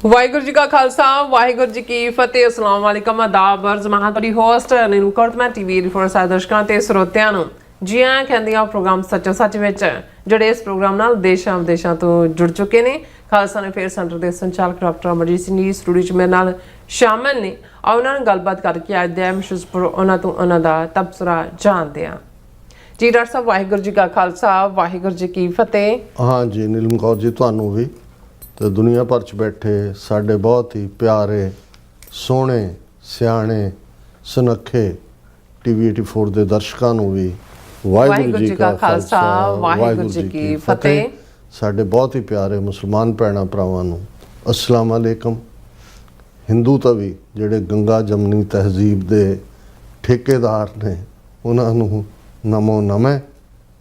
ਵਾਹਿਗੁਰੂ ਜੀ ਕਾ ਖਾਲਸਾ ਵਾਹਿਗੁਰੂ ਜੀ ਕੀ ਫਤਿਹ। ਅਸਲਾਮ ਵਾਲੇਕਮ ਆਦਾਬ ਅਰਜ਼ ਮੈਂ ਤੁਹਾਡੀ host Neeru Kotma TV report ਸਾਰੇ ਦਰਸ਼ਕਾਂ ਤੇ ਸਰੋਤਿਆਂ ਨੂੰ ਜੀ ਆਇਆਂ ਕਹਿੰਦੀ ਆ ਪ੍ਰੋਗਰਾਮ ਸੱਚੋ ਸੱਚ ਵਿੱਚ ਜਿਹੜੇ ਇਸ ਪ੍ਰੋਗਰਾਮ ਨਾਲ ਦੇਸ਼ਾਂ ਵਿਦੇਸ਼ਾਂ ਤੋਂ ਜੁੜ ਚੁੱਕੇ ਨੇ। ਖਾਲਸਾ ਨੇ ਫੇਰ ਸੈਂਟਰ ਦੇ ਸੰਚਾਲਕ ਡਾਕਟਰ ਅਮਰਜੀਤ ਸਿੰਘ ਜੀ ਸਟੂਡੀਓ 'ਚ ਮੇਰੇ ਨਾਲ ਸ਼ਾਮਲ ਨੇ। ਉਹਨਾਂ ਨਾਲ ਗੱਲਬਾਤ ਕਰਕੇ ਅੱਜ ਦੇ ਮਸ਼ਹੂਰ ਉਹਨਾਂ ਤੋਂ ਉਹਨਾਂ ਦਾ ਤਬਸਰਾ ਜਾਣਦੇ ਹਾਂ। ਜੀ ਡਾਕਟਰ ਸਾਹਿਬ ਵਾਹਿਗੁਰੂ ਜੀ ਕਾ ਖਾਲਸਾ ਵਾਹਿਗੁਰੂ ਜੀ ਕੀ ਫਤਿਹ। हाँ जी नीलम कौर जी ਤੁਹਾਨੂੰ ਵੀ ਤੇ ਦੁਨੀਆ ਭਰ 'ਚ ਬੈਠੇ ਸਾਡੇ ਬਹੁਤ ਹੀ ਪਿਆਰੇ ਸੋਹਣੇ ਸਿਆਣੇ ਸੁਨੱਖੇ ਟੀਵੀ 84 ਦੇ ਦਰਸ਼ਕਾਂ ਨੂੰ ਵੀ ਵਾਹਿਗੁਰੂ ਜੀ ਕਾ ਖਾਲਸਾ ਵਾਹਿਗੁਰੂ ਜੀ ਕੀ ਫਤਿਹ। ਸਾਡੇ ਬਹੁਤ ਹੀ ਪਿਆਰੇ ਮੁਸਲਮਾਨ ਭੈਣਾਂ ਭਰਾਵਾਂ ਨੂੰ ਅਸਲਾਮ ਅਲੈਕਮ। ਹਿੰਦੂ ਤਾਂ ਵੀ ਜਿਹੜੇ ਗੰਗਾ ਜਮਨੀ ਤਹਿਜ਼ੀਬ ਦੇ ਠੇਕੇਦਾਰ ਨੇ ਉਹਨਾਂ ਨੂੰ ਨਮੋ ਨਮੇ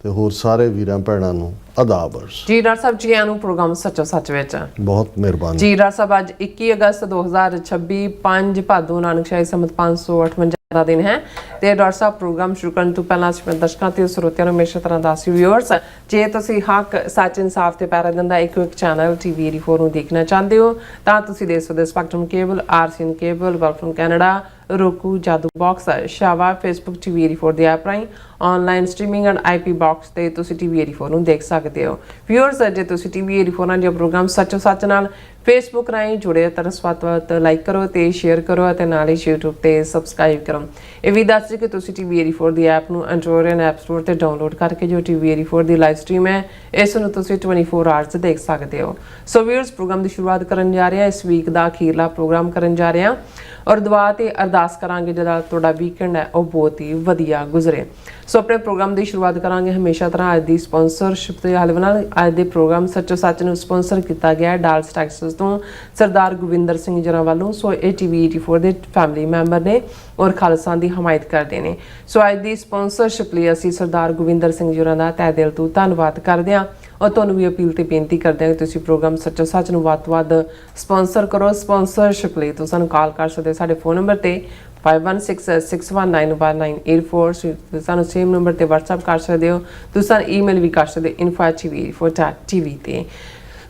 ਤੇ ਹੋਰ ਸਾਰੇ ਵੀਰਾਂ ਭੈਣਾਂ ਨੂੰ ਆਦਾਬ ਅਰਜ਼। ਜੀ ਡਾਕਟਰ ਸਾਹਿਬ ਜੀ ਆਇਆਂ ਨੂੰ ਪ੍ਰੋਗਰਾਮ ਸੱਚੋ ਸੱਚ ਵਿੱਚ ਬਹੁਤ ਮਿਹਰਬਾਨੀ। ਜੀ ਡਾਕਟਰ ਸਾਹਿਬ ਅੱਜ 21 ਅਗਸਤ 2026 5 ਭਾਦੋ ਨਾਨਕ ਸ਼ਾਹੀ ਸੰਮਤ 558 ਦਾ ਦਿਨ ਹੈ ਤੇ ਡਾਕਟਰ ਸਾਹਿਬ ਪ੍ਰੋਗਰਾਮ ਸ਼ੁਰੂ ਕਰਨ ਤੋਂ ਪਹਿਲਾਂ ਅਸੀਂ ਦਰਸ਼ਕਾਂ ਤੇ ਸਰੋਤਿਆਂ ਨੂੰ ਹਮੇਸ਼ਾ ਤਰ੍ਹਾਂ ਦੱਸ ਵਿਊਅਰਸ ਜੇ ਤੁਸੀਂ ਹੱਕ ਸੱਚ ਇਨਸਾਫ ਤੇ ਪੈਰਾ ਦਿੰਦਾ ਇੱਕ ਚੈਨਲ ਟੀਵੀ 84 ਨੂੰ ਦੇਖਣਾ ਚਾਹੁੰਦੇ ਹੋ ਤਾਂ ਤੁਸੀਂ ਦੇਖ ਸਕਦੇ ਸਪੈਕਟਰਮ ਕੇਬਲ ਆਰਸੀਐਨ ਕੇਬਲ ਵੈਲਫਮ ਕੈਨੇਡਾ roku ਜਾਦੂ ਬਾਕਸ ਸ਼ਾਵਾ ਫੇਸਬੁੱਕ ਟੀਵੀ 84 ਦੇ ਐਪ ਰਾਹੀਂ online streaming and IP box ਤੇ ਤੁਸੀਂ ਟੀਵੀ 84 ਨੂੰ ਦੇਖ ਸਕਦੇ ਹੋ। ਵਿਊਅਰਸ ਜੇ ਤੁਸੀਂ ਟੀਵੀ 84 ਨਾਲ ਜੋ ਪ੍ਰੋਗਰਾਮ ਸੱਚੋ ਸੱਚ ਨਾਲ ਫੇਸਬੁੱਕ ਰਾਹੀਂ ਜੁੜੇ ਤਾਂ ਸਵਾਤ ਲਾਈਕ ਕਰੋ ਤੇ ਸ਼ੇਅਰ ਕਰੋ ਅਤੇ ਨਾਲ ਹੀ YouTube ਤੇ ਸਬਸਕ੍ਰਾਈਬ ਕਰੋ। ਇਹ ਵੀ ਦੱਸ ਦਿਓ ਕਿ ਤੁਸੀਂ ਟੀਵੀ 84 ਦੀ ਐਪ ਨੂੰ ਐਂਡਰੋਇਡ ਐਪ ਸਟੋਰ ਤੇ ਡਾਊਨਲੋਡ ਕਰਕੇ ਜੋ ਟੀਵੀ 84 ਦੀ ਲਾਈਵ ਸਟ੍ਰੀਮ ਹੈ ਇਸ ਨੂੰ ਤੁਸੀਂ 24 ਆਵਰਸ ਦੇਖ ਸਕਦੇ ਹੋ। ਸੋ ਵਿਊਅਰਸ ਪ੍ਰੋਗਰਾਮ ਦੀ ਸ਼ੁਰੂਆਤ ਕਰਨ ਜਾ ਰਹੇ ਹਾਂ। ਇਸ ਵੀਕ ਦਾ ਅਖੀਰਲਾ ਪ੍ਰੋਗਰਾਮ ਕਰਨ ਜਾ ਰਹੇ ਹਾਂ ਔਰ ਦੁਆ ਤੇ ਅਰਦਾਸ ਕਰਾਂਗੇ ਜਿਹੜਾ ਤੁਹਾਡਾ ਵੀਕਐਂਡ ਹੈ ਉਹ ਬਹੁਤ ਹੀ ਵਧੀਆ ਗੁਜ਼ਰੇ। ਸੋ ਆਪਣੇ ਪ੍ਰੋਗਰਾਮ ਦੀ ਸ਼ੁਰੂਆਤ ਕਰਾਂਗੇ ਹਮੇਸ਼ਾ ਤਰ੍ਹਾਂ ਅੱਜ ਦੀ ਸਪਾਂਸਰਸ਼ਿਪ ਦੇ ਹਵਾਲੇ ਨਾਲ। ਅੱਜ ਦੇ ਪ੍ਰੋਗਰਾਮ ਸੱਚੋ ਸੱਚ ਨੂੰ ਸਪਾਂਸਰ ਕੀਤਾ ਗਿਆ ਹੈ ਡਾਲਸ ਟੈਕਸਸ ਤੋਂ ਸਰਦਾਰ ਗੋਬਿੰਦਰ ਸਿੰਘ ਜਰਾਂ ਵੱਲੋਂ। ਸੋ ਇਹ ਟੀਵੀ 84 ਦੇ ਫੈਮਿਲੀ ਮੈਂਬਰ ਨੇ ਔਰ ਖਾਲਸਾ ਦੀ ਹਮਾਇਤ ਕਰਦੇ ਨੇ। ਸੋ ਅੱਜ ਦੀ ਸਪਾਂਸਰਸ਼ਿਪ ਲਈ ਅਸੀਂ ਸਰਦਾਰ ਗੋਬਿੰਦਰ ਸਿੰਘ ਜਰਾਂ ਦਾ ਤਹਿ ਦਿਲ ਤੋਂ ਧੰਨਵਾਦ ਕਰਦੇ ਹਾਂ ਔਰ ਤੁਹਾਨੂੰ ਵੀ ਅਪੀਲ ਤੇ ਬੇਨਤੀ ਕਰਦੇ ਹਾਂ ਕਿ ਤੁਸੀਂ ਪ੍ਰੋਗਰਾਮ ਸੱਚੋ ਸੱਚ ਨੂੰ ਵੱਧ ਤੋਂ ਵੱਧ ਸਪਾਂਸਰ ਕਰੋ। ਸਪਾਂਸਰਸ਼ਿਪ ਲਈ ਤੁਸੀਂ ਸਾਨੂੰ ਕਾਲ ਕਰ ਸਕਦੇ ਸਾਡੇ ਫੋਨ ਨੰਬਰ ਤੇ 5166191984 ਸਾਨੂੰ ਸੇਮ ਨੰਬਰ ਤੇ WhatsApp ਕਰ ਸਕਦੇ ਹੋ। ਤੁਸੀਂ ਈਮੇਲ ਵੀ ਕਰ ਸਕਦੇ info@tv84.tv ਤੇ।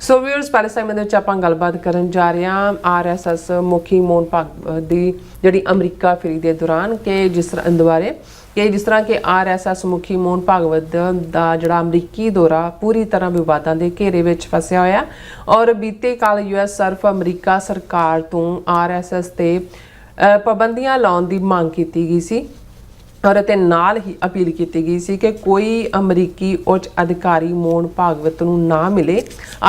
ਸੋ ਵਿਊਅਰਸ ਪਹਿਲੇ ਸੈਗਮੈਂਟ ਦੇ ਵਿੱਚ ਆਪਾਂ ਗੱਲਬਾਤ ਕਰਨ ਜਾ ਰਹੇ ਹਾਂ RSS ਮੁਖੀ ਮੋਹਨ ਭਾਗਵਤ ਦੀ ਜਿਹੜੀ ਅਮਰੀਕਾ ਫਿਰੀ ਦੇ ਦੌਰਾਨ ਕਿ ਜਿਸ ਤਰ੍ਹਾਂ ਕਿ RSS ਮੁਖੀ ਮੋਹਨ ਭਾਗਵਤ ਦਾ ਜਿਹੜਾ ਅਮਰੀਕੀ ਦੌਰਾ ਪੂਰੀ ਤਰ੍ਹਾਂ ਵਿਵਾਦਾਂ ਦੇ ਘੇਰੇ ਵਿੱਚ ਫਸਿਆ ਹੋਇਆ ਔਰ ਬੀਤੇ ਕੱਲ US ਸਿਰਫ ਅਮਰੀਕਾ ਸਰਕਾਰ ਤੋਂ RSS ਤੇ ਪਾਬੰਦੀਆਂ ਲਾਉਣ ਦੀ ਮੰਗ ਕੀਤੀ ਗਈ ਸੀ ਔਰ ਅਤੇ ਨਾਲ ਹੀ ਅਪੀਲ ਕੀਤੀ ਗਈ ਸੀ ਕਿ ਕੋਈ ਅਮਰੀਕੀ ਉੱਚ ਅਧਿਕਾਰੀ ਮੋਹਨ ਭਾਗਵਤ ਨੂੰ ਨਾ ਮਿਲੇ।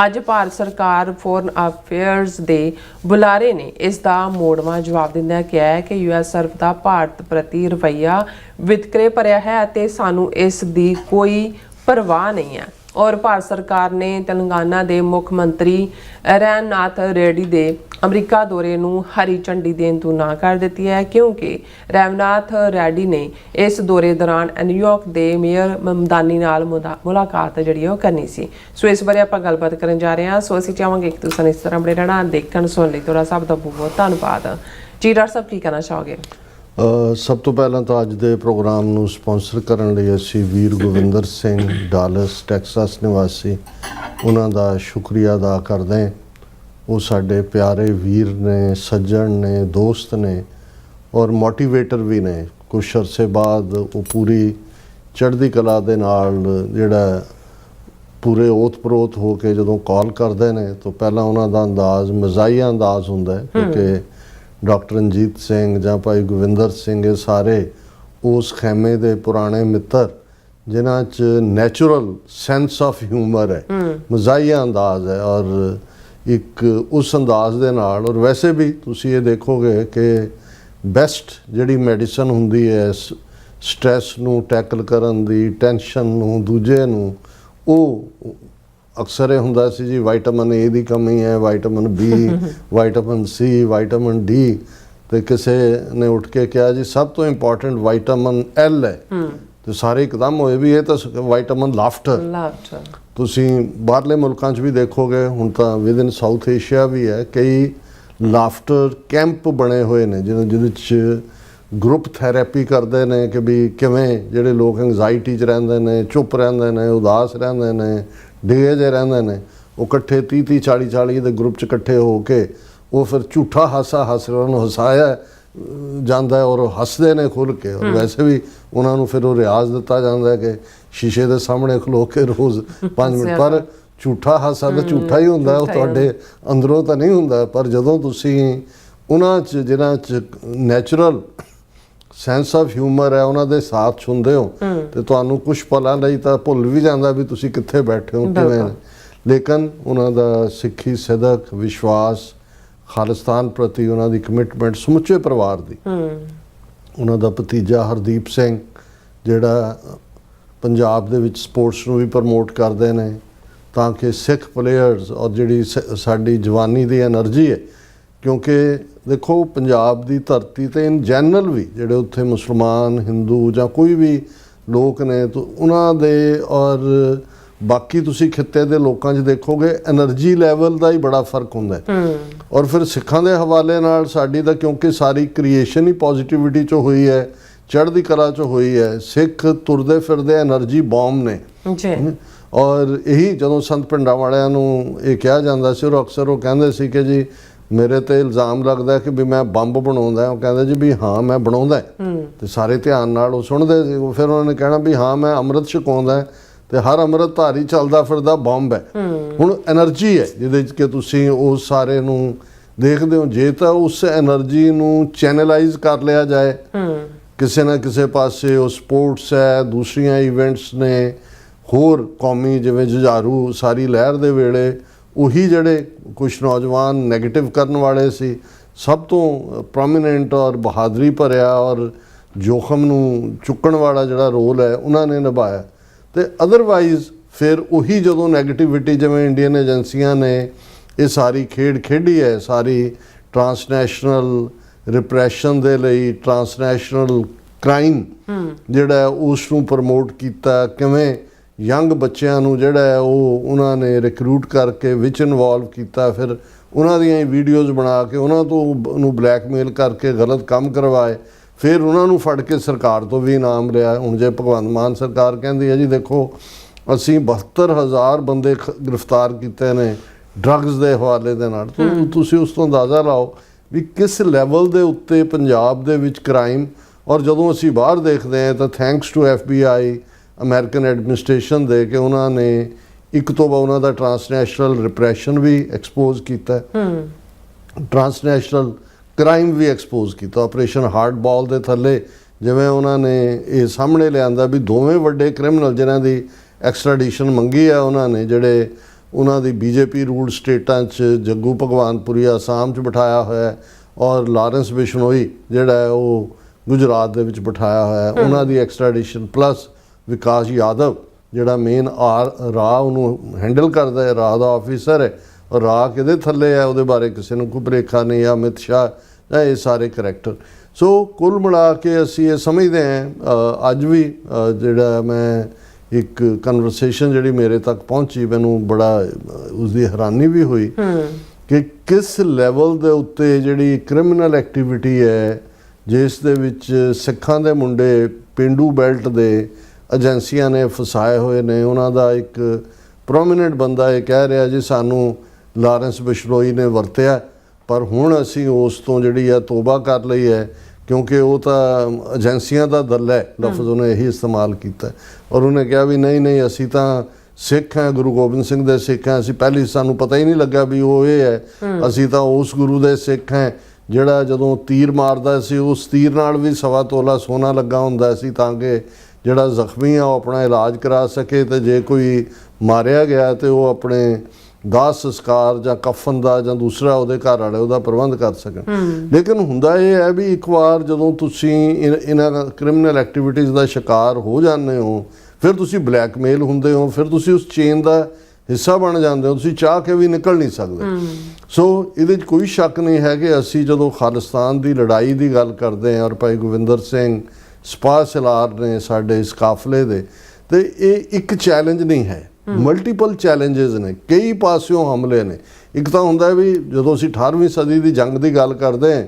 ਅੱਜ ਭਾਰਤ ਸਰਕਾਰ ਫੋਰਨ ਅਫੇਅਰਸ ਦੇ ਬੁਲਾਰੇ ਨੇ ਇਸ ਦਾ ਮੋੜਵਾਂ ਜਵਾਬ ਦਿੰਦਿਆਂ ਕਿਹਾ ਹੈ ਕਿ US ਸਿਰਫ ਦਾ ਭਾਰਤ ਪ੍ਰਤੀ ਰਵੱਈਆ ਵਿਤਕਰੇ ਭਰਿਆ ਹੈ ਅਤੇ ਸਾਨੂੰ ਇਸ ਦੀ ਕੋਈ ਪਰਵਾਹ ਨਹੀਂ ਹੈ। ਔਰ ਭਾਰਤ ਸਰਕਾਰ ਨੇ ਤੇਲੰਗਾਨਾ ਦੇ ਮੁੱਖ ਮੰਤਰੀ ਰੈਨਨਾਥ ਰੈਡੀ ਦੇ ਅਮਰੀਕਾ ਦੌਰੇ ਨੂੰ ਹਰੀ ਝੰਡੀ ਦੇਣ ਤੋਂ ਨਾ ਕਰ ਦਿੱਤੀ ਹੈ ਕਿਉਂਕਿ ਰੈਵਨਾਥ ਰੈਡੀ ਨੇ ਇਸ ਦੌਰੇ ਦੌਰਾਨ ਨਿਊਯਾਰਕ ਦੇ ਮੇਅਰ ਮਮਦਾਨੀ ਨਾਲ ਮੁਲਾਕਾਤ ਜਿਹੜੀ ਉਹ ਕਰਨੀ ਸੀ। ਸੋ ਇਸ ਬਾਰੇ ਆਪਾਂ ਗੱਲਬਾਤ ਕਰਨ ਜਾ ਰਹੇ ਹਾਂ। ਸੋ ਅਸੀਂ ਚਾਹਾਂਗੇ ਕਿ ਤੁਸੀਂ ਇਸ ਤਰ੍ਹਾਂ ਬੜੇ ਰਹਿਣਾ ਦੇਖਣ ਸੁਣ ਲਈ ਤੁਹਾਡਾ ਸਭ ਦਾ ਬਹੁਤ ਧੰਨਵਾਦ। ਜੀ ਡਾਕਟਰ ਸਾਹਿਬ ਕੀ ਕਹਿਣਾ ਚਾਹੋਗੇ? ਸਭ ਤੋਂ ਪਹਿਲਾਂ ਤਾਂ ਅੱਜ ਦੇ ਪ੍ਰੋਗਰਾਮ ਨੂੰ ਸਪਾਂਸਰ ਕਰਨ ਲਈ ਅਸੀਂ ਵੀਰ ਗੋਬਿੰਦਰ ਸਿੰਘ ਡਾਲਸ ਟੈਕਸਾਸ ਨਿਵਾਸੀ ਉਹਨਾਂ ਦਾ ਸ਼ੁਕਰੀਆ ਅਦਾ ਕਰਦੇ ਹਾਂ। ਉਹ ਸਾਡੇ ਪਿਆਰੇ ਵੀਰ ਨੇ, ਸੱਜਣ ਨੇ, ਦੋਸਤ ਨੇ ਔਰ ਮੋਟੀਵੇਟਰ ਵੀ ਨੇ। ਕੁਛ ਅਰਸੇ ਬਾਅਦ ਉਹ ਪੂਰੀ ਚੜ੍ਹਦੀ ਕਲਾ ਦੇ ਨਾਲ ਜਿਹੜਾ ਪੂਰੇ ਓਤ ਪ੍ਰੋਤ ਹੋ ਕੇ ਜਦੋਂ ਕਾਲ ਕਰਦੇ ਨੇ ਤਾਂ ਪਹਿਲਾਂ ਉਹਨਾਂ ਦਾ ਅੰਦਾਜ਼ ਮਜ਼ਾਹੀਆ ਅੰਦਾਜ਼ ਹੁੰਦਾ ਹੈ ਕਿਉਂਕਿ ਡਾਕਟਰ ਰਣਜੀਤ ਸਿੰਘ ਜਾਂ ਭਾਈ ਗੋਬਿੰਦਰ ਸਿੰਘ ਇਹ ਸਾਰੇ ਉਸ ਖੈਮੇ ਦੇ ਪੁਰਾਣੇ ਮਿੱਤਰ ਜਿਨ੍ਹਾਂ 'ਚ ਨੈਚੁਰਲ ਸੈਂਸ ਆਫ ਹਿਊਮਰ ਹੈ, ਮਜ਼ਾਹੀਆ ਅੰਦਾਜ਼ ਹੈ ਔਰ ਇੱਕ ਉਸ ਅੰਦਾਜ਼ ਦੇ ਨਾਲ। ਔਰ ਵੈਸੇ ਵੀ ਤੁਸੀਂ ਇਹ ਦੇਖੋਗੇ ਕਿ ਬੈਸਟ ਜਿਹੜੀ ਮੈਡੀਸਨ ਹੁੰਦੀ ਹੈ ਸਟ੍ਰੈਸ ਨੂੰ ਟੈਕਲ ਕਰਨ ਦੀ, ਟੈਨਸ਼ਨ ਨੂੰ, ਦੂਜੇ ਨੂੰ, ਉਹ ਅਕਸਰ ਇਹ ਹੁੰਦਾ ਸੀ ਜੀ ਵਿਟਾਮਿਨ A ਦੀ ਕਮੀ ਹੈ, vitamin B, vitamin C, vitamin D ਤੇ ਕਿਸੇ ਨੇ ਉੱਠ ਕੇ ਕਿਹਾ ਜੀ ਸਭ ਤੋਂ ਇੰਪੋਰਟੈਂਟ ਵਿਟਾਮਿਨ L ਹੈ ਤੇ ਸਾਰੇ ਇੱਕਦਮ ਹੋਏ ਵੀ ਇਹ ਤਾਂ ਵਿਟਾਮਿਨ ਲਾਫਟਰ। ਤੁਸੀਂ ਬਾਹਰਲੇ ਮੁਲਕਾਂ 'ਚ ਵੀ ਦੇਖੋਗੇ ਹੁਣ ਤਾਂ ਵਿਦਿਨ ਸਾਊਥ ਏਸ਼ੀਆ ਵੀ ਹੈ ਕਈ ਲਾਫਟਰ ਕੈਂਪ ਬਣੇ ਹੋਏ ਨੇ ਜਿਹਦੇ 'ਚ ਗਰੁੱਪ ਥੈਰੇਪੀ ਕਰਦੇ ਨੇ ਕਿ ਵੀ ਕਿਵੇਂ ਜਿਹੜੇ ਲੋਕ ਐਂਗਜ਼ਾਈਟੀ 'ਚ ਰਹਿੰਦੇ ਨੇ, ਚੁੱਪ ਰਹਿੰਦੇ ਨੇ, ਉਦਾਸ ਰਹਿੰਦੇ ਨੇ, ਡਿਗੇ ਜਿਹੇ ਰਹਿੰਦੇ ਨੇ, ਉਹ ਇਕੱਠੇ 30-30, 40-40 ਦੇ ਗਰੁੱਪ 'ਚ ਇਕੱਠੇ ਹੋ ਕੇ ਉਹ ਫਿਰ ਝੂਠਾ ਹਾਸਾ ਹੱਸ ਰਹੇ, ਉਹਨਾਂ ਨੂੰ ਹਸਾਇਆ ਜਾਂਦਾ ਔਰ ਹੱਸਦੇ ਨੇ ਖੁੱਲ੍ਹ ਕੇ। ਔਰ ਵੈਸੇ ਵੀ ਉਹਨਾਂ ਨੂੰ ਫਿਰ ਉਹ ਰਿਆਜ਼ ਦਿੱਤਾ ਜਾਂਦਾ ਕਿ ਸ਼ੀਸ਼ੇ ਦੇ ਸਾਹਮਣੇ ਖਲੋ ਕੇ ਰੋਜ਼ 5 ਮਿੰਟ, ਪਰ ਝੂਠਾ ਹਾਸਾ ਤਾਂ ਝੂਠਾ ਹੀ ਹੁੰਦਾ, ਉਹ ਤੁਹਾਡੇ ਅੰਦਰੋਂ ਤਾਂ ਨਹੀਂ ਹੁੰਦਾ। ਪਰ ਜਦੋਂ ਤੁਸੀਂ ਉਹਨਾਂ 'ਚ ਜਿਹਨਾਂ 'ਚ ਨੈਚੁਰਲ ਸੈਂਸ ਆਫ ਹਿਊਮਰ ਹੈ ਉਹਨਾਂ ਦੇ ਸਾਥ ਸੁਣਦੇ ਹੋ ਤੇ ਤੁਹਾਨੂੰ ਕੁਝ ਪਲਾਂ ਲਈ ਤਾਂ ਭੁੱਲ ਵੀ ਜਾਂਦਾ ਵੀ ਤੁਸੀਂ ਕਿੱਥੇ ਬੈਠੇ ਹੋ, ਕਿਵੇਂ। ਲੇਕਿਨ ਉਹਨਾਂ ਦਾ ਸਿੱਖੀ ਸਿਦਕ, ਵਿਸ਼ਵਾਸ, ਖਾਲਿਸਤਾਨ ਪ੍ਰਤੀ ਉਹਨਾਂ ਦੀ ਕਮਿਟਮੈਂਟ ਸਮੁੱਚੇ ਪਰਿਵਾਰ ਦੀ। ਉਹਨਾਂ ਦਾ ਭਤੀਜਾ ਹਰਦੀਪ ਸਿੰਘ ਜਿਹੜਾ ਪੰਜਾਬ ਦੇ ਵਿੱਚ ਸਪੋਰਟਸ ਨੂੰ ਵੀ ਪ੍ਰਮੋਟ ਕਰਦੇ ਨੇ ਤਾਂ ਕਿ ਸਿੱਖ ਪਲੇਅਰਸ ਔਰ ਜਿਹੜੀ ਸਾਡੀ ਜਵਾਨੀ ਦੀ એનર્ਜੀ ਹੈ, ਕਿਉਂਕਿ ਦੇਖੋ ਪੰਜਾਬ ਦੀ ਧਰਤੀ ਤੇ ਇਨ ਜਨਰਲ ਵੀ ਜਿਹੜੇ ਉੱਥੇ ਮੁਸਲਮਾਨ, ਹਿੰਦੂ ਜਾਂ ਕੋਈ ਵੀ ਲੋਕ ਨੇ ਤਾਂ ਉਹਨਾਂ ਦੇ ਔਰ ਬਾਕੀ ਤੁਸੀਂ ਖਿੱਤੇ ਦੇ ਲੋਕਾਂ 'ਚ ਦੇਖੋਗੇ એનર્ਜੀ ਲੈਵਲ ਦਾ ਹੀ ਬੜਾ ਫਰਕ ਹੁੰਦਾ ਹੈ। ਔਰ ਫਿਰ ਸਿੱਖਾਂ ਦੇ ਹਵਾਲੇ ਨਾਲ ਸਾਡੀ ਤਾਂ ਕਿਉਂਕਿ ਸਾਰੀ ਕ੍ਰੀਏਸ਼ਨ ਹੀ ਪੋਜ਼ਿਟਿਵਿਟੀ 'ਚ ਹੋਈ ਹੈ, ਚੜ੍ਹਦੀ ਕਲਾ 'ਚ ਹੋਈ ਹੈ। ਸਿੱਖ ਤੁਰਦੇ ਫਿਰਦੇ એનર્ਜੀ ਬੌਮ ਨੇ ਜੀ। ਔਰ ਇਹੀ ਜਦੋਂ ਸੰਤ ਪਿੰਡਾਂ ਵਾਲਿਆਂ ਨੂੰ ਇਹ ਕਿਹਾ ਜਾਂਦਾ ਸੀ, ਔਰ ਅਕਸਰ ਉਹ ਕਹਿੰਦੇ ਸੀ ਕਿ ਜੀ ਮੇਰੇ ਤੇ ਇਲਜ਼ਾਮ ਲੱਗਦਾ ਕਿ ਵੀ ਮੈਂ ਬੰਬ ਬਣਾਉਂਦਾ। ਉਹ ਕਹਿੰਦੇ ਜੀ ਵੀ ਹਾਂ ਮੈਂ ਬਣਾਉਂਦਾ, ਤੇ ਸਾਰੇ ਧਿਆਨ ਨਾਲ ਉਹ ਸੁਣਦੇ ਸੀ। ਫਿਰ ਉਹਨਾਂ ਨੇ ਕਹਿਣਾ ਵੀ ਹਾਂ ਮੈਂ ਅੰਮ੍ਰਿਤ ਛਕਾਉਂਦਾ ਤੇ ਹਰ ਅੰਮ੍ਰਿਤ ਧਾਰੀ ਚੱਲਦਾ ਫਿਰਦਾ ਬੰਬ ਹੈ। ਹੁਣ એનર્ਜੀ ਹੈ ਜਿਹਦੇ 'ਚ ਕਿ ਤੁਸੀਂ ਉਸ ਸਾਰੇ ਨੂੰ ਦੇਖਦੇ ਹੋ। ਜੇ ਤਾਂ ਉਸ એનર્ਜੀ ਨੂੰ ਚੈਨਲਾਈਜ਼ ਕਰ ਲਿਆ ਜਾਏ ਕਿਸੇ ਨਾ ਕਿਸੇ ਪਾਸੇ, ਉਹ ਸਪੋਰਟਸ ਹੈ, ਦੂਸਰੀਆਂ ਇਵੈਂਟਸ ਨੇ, ਹੋਰ ਕੌਮੀ ਜਿਵੇਂ ਜੁਝਾਰੂ ਸਾਰੀ ਲਹਿਰ ਦੇ ਵੇਲੇ ਉਹੀ ਜਿਹੜੇ ਕੁਛ ਨੌਜਵਾਨ ਨੈਗੇਟਿਵ ਕਰਨ ਵਾਲੇ ਸੀ, ਸਭ ਤੋਂ ਪ੍ਰੋਮੀਨੈਂਟ ਔਰ ਬਹਾਦਰੀ ਭਰਿਆ ਔਰ ਜੋਖਮ ਨੂੰ ਚੁੱਕਣ ਵਾਲਾ ਜਿਹੜਾ ਰੋਲ ਹੈ ਉਹਨਾਂ ਨੇ ਨਿਭਾਇਆ। ਤੇ ਅਦਰਵਾਈਜ਼ ਫਿਰ ਉਹੀ ਜਦੋਂ ਨੈਗੇਟਿਵਿਟੀ ਜਿਵੇਂ ਇੰਡੀਅਨ ਏਜੰਸੀਆਂ ਨੇ ਇਹ ਸਾਰੀ ਖੇਡ ਖੇਡੀ ਹੈ, ਸਾਰੀ ਟਰਾਂਸਨੈਸ਼ਨਲ ਰਿਪਰੈਸ਼ਨ ਦੇ ਲਈ, ਟਰਾਂਸਨੈਸ਼ਨਲ ਕ੍ਰਾਈਮ ਜਿਹੜਾ ਉਸ ਨੂੰ ਪ੍ਰਮੋਟ ਕੀਤਾ, ਕਿਵੇਂ ਯੰਗ ਬੱਚਿਆਂ ਨੂੰ ਜਿਹੜਾ ਹੈ ਉਹ ਉਹਨਾਂ ਨੇ ਰਿਕਰੂਟ ਕਰਕੇ ਵਿੱਚ ਇਨਵੋਲਵ ਕੀਤਾ, ਫਿਰ ਉਹਨਾਂ ਦੀਆਂ ਵੀਡੀਓਜ਼ ਬਣਾ ਕੇ ਉਹਨਾਂ ਤੋਂ ਉਹਨੂੰ ਬਲੈਕਮੇਲ ਕਰਕੇ ਗਲਤ ਕੰਮ ਕਰਵਾਏ, ਫਿਰ ਉਹਨਾਂ ਨੂੰ ਫੜ ਕੇ ਸਰਕਾਰ ਤੋਂ ਵੀ ਇਨਾਮ ਲਿਆ। ਹੁਣ ਜੇ ਭਗਵੰਤ ਮਾਨ ਸਰਕਾਰ ਕਹਿੰਦੀ ਹੈ ਜੀ ਦੇਖੋ ਅਸੀਂ 72,000 ਬੰਦੇ ਗ੍ਰਿਫਤਾਰ ਕੀਤੇ ਨੇ ਡਰੱਗਸ ਦੇ ਹਵਾਲੇ ਦੇ ਨਾਲ, ਤੁਸੀਂ ਉਸ ਤੋਂ ਅੰਦਾਜ਼ਾ ਲਾਓ ਵੀ ਕਿਸ ਲੈਵਲ ਦੇ ਉੱਤੇ ਪੰਜਾਬ ਦੇ ਵਿੱਚ ਕ੍ਰਾਈਮ। ਔਰ ਜਦੋਂ ਅਸੀਂ ਬਾਹਰ ਦੇਖਦੇ ਹਾਂ ਤਾਂ thanks to FBI American administration ਦੇ ਕਿ ਉਹਨਾਂ ਨੇ ਇੱਕ ਤੋਂ ਬਾਅਦ ਉਹਨਾਂ ਦਾ ਟਰਾਂਸਨੈਸ਼ਨਲ ਰਿਪਰੈਸ਼ਨ ਵੀ ਐਕਸਪੋਜ਼ ਕੀਤਾ, ਟਰਾਂਸਨੈਸ਼ਨਲ ਕ੍ਰਾਈਮ ਵੀ ਐਕਸਪੋਜ਼ ਕੀਤਾ। ਆਪਰੇਸ਼ਨ ਹਾਰਡ ਬਾਲ ਦੇ ਥੱਲੇ ਜਿਵੇਂ ਉਹਨਾਂ ਨੇ ਇਹ ਸਾਹਮਣੇ ਲਿਆਂਦਾ ਵੀ ਦੋਵੇਂ ਵੱਡੇ ਕ੍ਰਿਮੀਨਲ ਜਿਨ੍ਹਾਂ ਦੀ ਐਕਸਟ੍ਰੈਡੀਸ਼ਨ ਮੰਗੀ ਹੈ ਉਹਨਾਂ ਨੇ, ਜਿਹੜੇ ਉਹਨਾਂ ਦੀ BJP ਰੂਲਡ ਸਟੇਟਾਂ 'ਚ ਜੱਗੂ ਭਗਵਾਨਪੁਰੀ ਆਸਾਮ 'ਚ ਬਿਠਾਇਆ ਹੋਇਆ ਔਰ ਲਾਰੈਂਸ ਬਿਸ਼ਨੋਈ ਜਿਹੜਾ ਹੈ ਉਹ ਗੁਜਰਾਤ ਦੇ ਵਿੱਚ ਬਿਠਾਇਆ ਹੋਇਆ, ਉਹਨਾਂ ਦੀ ਐਕਸਟ੍ਰੈਡੀਸ਼ਨ ਪਲੱਸ ਵਿਕਾਸ ਯਾਦਵ ਜਿਹੜਾ ਮੇਨ ਰਾਹ ਉਹਨੂੰ ਹੈਂਡਲ ਕਰਦਾ ਹੈ, ਰਾਹ ਦਾ ਆਫਿਸਰ ਹੈ। ਔਰ ਰਾਹ ਕਿਹਦੇ ਥੱਲੇ ਹੈ ਉਹਦੇ ਬਾਰੇ ਕਿਸੇ ਨੂੰ ਕੋਈ ਭੁਲੇਖਾ ਨਹੀਂ, ਆ ਅਮਿਤ ਸ਼ਾਹ ਜਾਂ ਇਹ ਸਾਰੇ ਕਰੈਕਟਰ। ਸੋ ਕੁੱਲ ਮਿਲਾ ਕੇ ਅਸੀਂ ਇਹ ਸਮਝਦੇ ਹਾਂ ਅੱਜ ਵੀ ਜਿਹੜਾ ਮੈਂ ਇੱਕ ਕਨਵਰਸੇਸ਼ਨ ਜਿਹੜੀ ਮੇਰੇ ਤੱਕ ਪਹੁੰਚੀ ਮੈਨੂੰ ਬੜਾ ਉਸਦੀ ਹੈਰਾਨੀ ਵੀ ਹੋਈ ਕਿ ਕਿਸ ਲੈਵਲ ਦੇ ਉੱਤੇ ਜਿਹੜੀ ਕ੍ਰਿਮੀਨਲ ਐਕਟੀਵਿਟੀ ਹੈ ਜਿਸ ਦੇ ਵਿੱਚ ਸਿੱਖਾਂ ਦੇ ਮੁੰਡੇ ਪੇਂਡੂ ਬੈਲਟ ਦੇ ਏਜੰਸੀਆਂ ਨੇ ਫਸਾਏ ਹੋਏ ਨੇ। ਉਹਨਾਂ ਦਾ ਇੱਕ ਪ੍ਰੋਮੀਨੈਂਟ ਬੰਦਾ ਇਹ ਕਹਿ ਰਿਹਾ ਜੀ ਸਾਨੂੰ ਲਾਰੈਂਸ ਬਿਸ਼ਨੋਈ ਨੇ ਵਰਤਿਆ, ਪਰ ਹੁਣ ਅਸੀਂ ਉਸ ਤੋਂ ਜਿਹੜੀ ਆ ਤੋਬਾ ਕਰ ਲਈ ਹੈ ਕਿਉਂਕਿ ਉਹ ਤਾਂ ਏਜੰਸੀਆਂ ਦਾ ਦਲ ਹੈ, ਲਫ਼ਜ਼ ਉਹਨੇ ਇਹੀ ਇਸਤੇਮਾਲ ਕੀਤਾ। ਔਰ ਉਹਨੇ ਕਿਹਾ ਵੀ ਨਹੀਂ ਅਸੀਂ ਤਾਂ ਸਿੱਖ ਹਾਂ, ਗੁਰੂ ਗੋਬਿੰਦ ਸਿੰਘ ਦੇ ਸਿੱਖ ਹਾਂ, ਅਸੀਂ ਪਹਿਲੀ ਸਾਨੂੰ ਪਤਾ ਹੀ ਨਹੀਂ ਲੱਗਾ ਵੀ ਉਹ ਇਹ ਹੈ, ਅਸੀਂ ਤਾਂ ਉਸ ਗੁਰੂ ਦੇ ਸਿੱਖ ਹਾਂ ਜਿਹੜਾ ਜਦੋਂ ਤੀਰ ਮਾਰਦਾ ਸੀ ਉਸ ਤੀਰ ਨਾਲ ਵੀ 1.25 ਤੋਲਾ ਸੋਨਾ ਲੱਗਾ ਹੁੰਦਾ ਸੀ ਤਾਂ ਕਿ ਜਿਹੜਾ ਜ਼ਖਮੀ ਆ ਉਹ ਆਪਣਾ ਇਲਾਜ ਕਰਾ ਸਕੇ, ਤੇ ਜੇ ਕੋਈ ਮਾਰਿਆ ਗਿਆ ਤੇ ਉਹ ਆਪਣੇ ਦਾਹ ਸੰਸਕਾਰ ਜਾਂ ਕਫਨ ਦਾ ਜਾਂ ਦੂਸਰਾ ਉਹਦੇ ਘਰ ਵਾਲੇ ਉਹਦਾ ਪ੍ਰਬੰਧ ਕਰ ਸਕਣ। ਲੇਕਿਨ ਹੁੰਦਾ ਇਹ ਹੈ ਵੀ ਇੱਕ ਵਾਰ ਜਦੋਂ ਤੁਸੀਂ ਇਹਨਾਂ ਕ੍ਰਿਮੀਨਲ ਐਕਟੀਵਿਟੀਜ਼ ਦਾ ਸ਼ਿਕਾਰ ਹੋ ਜਾਂਦੇ ਹੋ, ਫਿਰ ਤੁਸੀਂ ਬਲੈਕਮੇਲ ਹੁੰਦੇ ਹੋ, ਫਿਰ ਤੁਸੀਂ ਉਸ ਚੇਨ ਦਾ ਹਿੱਸਾ ਬਣ ਜਾਂਦੇ ਹੋ, ਤੁਸੀਂ ਚਾਹ ਕੇ ਵੀ ਨਿਕਲ ਨਹੀਂ ਸਕਦੇ। ਸੋ ਇਹਦੇ 'ਚ ਕੋਈ ਸ਼ੱਕ ਨਹੀਂ ਹੈ ਕਿ ਅਸੀਂ ਜਦੋਂ ਖਾਲਿਸਤਾਨ ਦੀ ਲੜਾਈ ਦੀ ਗੱਲ ਕਰਦੇ ਹਾਂ ਔਰ ਭਾਈ ਗੋਬਿੰਦਰ ਸਿੰਘ ਸਪਾਹ ਸਲਾਰ ਨੇ ਸਾਡੇ ਇਸ ਕਾਫਲੇ ਦੇ, ਤੇ ਇਹ ਇੱਕ ਚੈਲੰਜ ਨਹੀਂ ਹੈ, ਮਲਟੀਪਲ ਚੈਲੰਜਸ ਨੇ, ਕਈ ਪਾਸਿਓਂ ਹਮਲੇ ਨੇ। ਇੱਕ ਤਾਂ ਹੁੰਦਾ ਵੀ ਜਦੋਂ ਅਸੀਂ 18ਵੀਂ ਸਦੀ ਦੀ ਜੰਗ ਦੀ ਗੱਲ ਕਰਦੇ ਹਾਂ,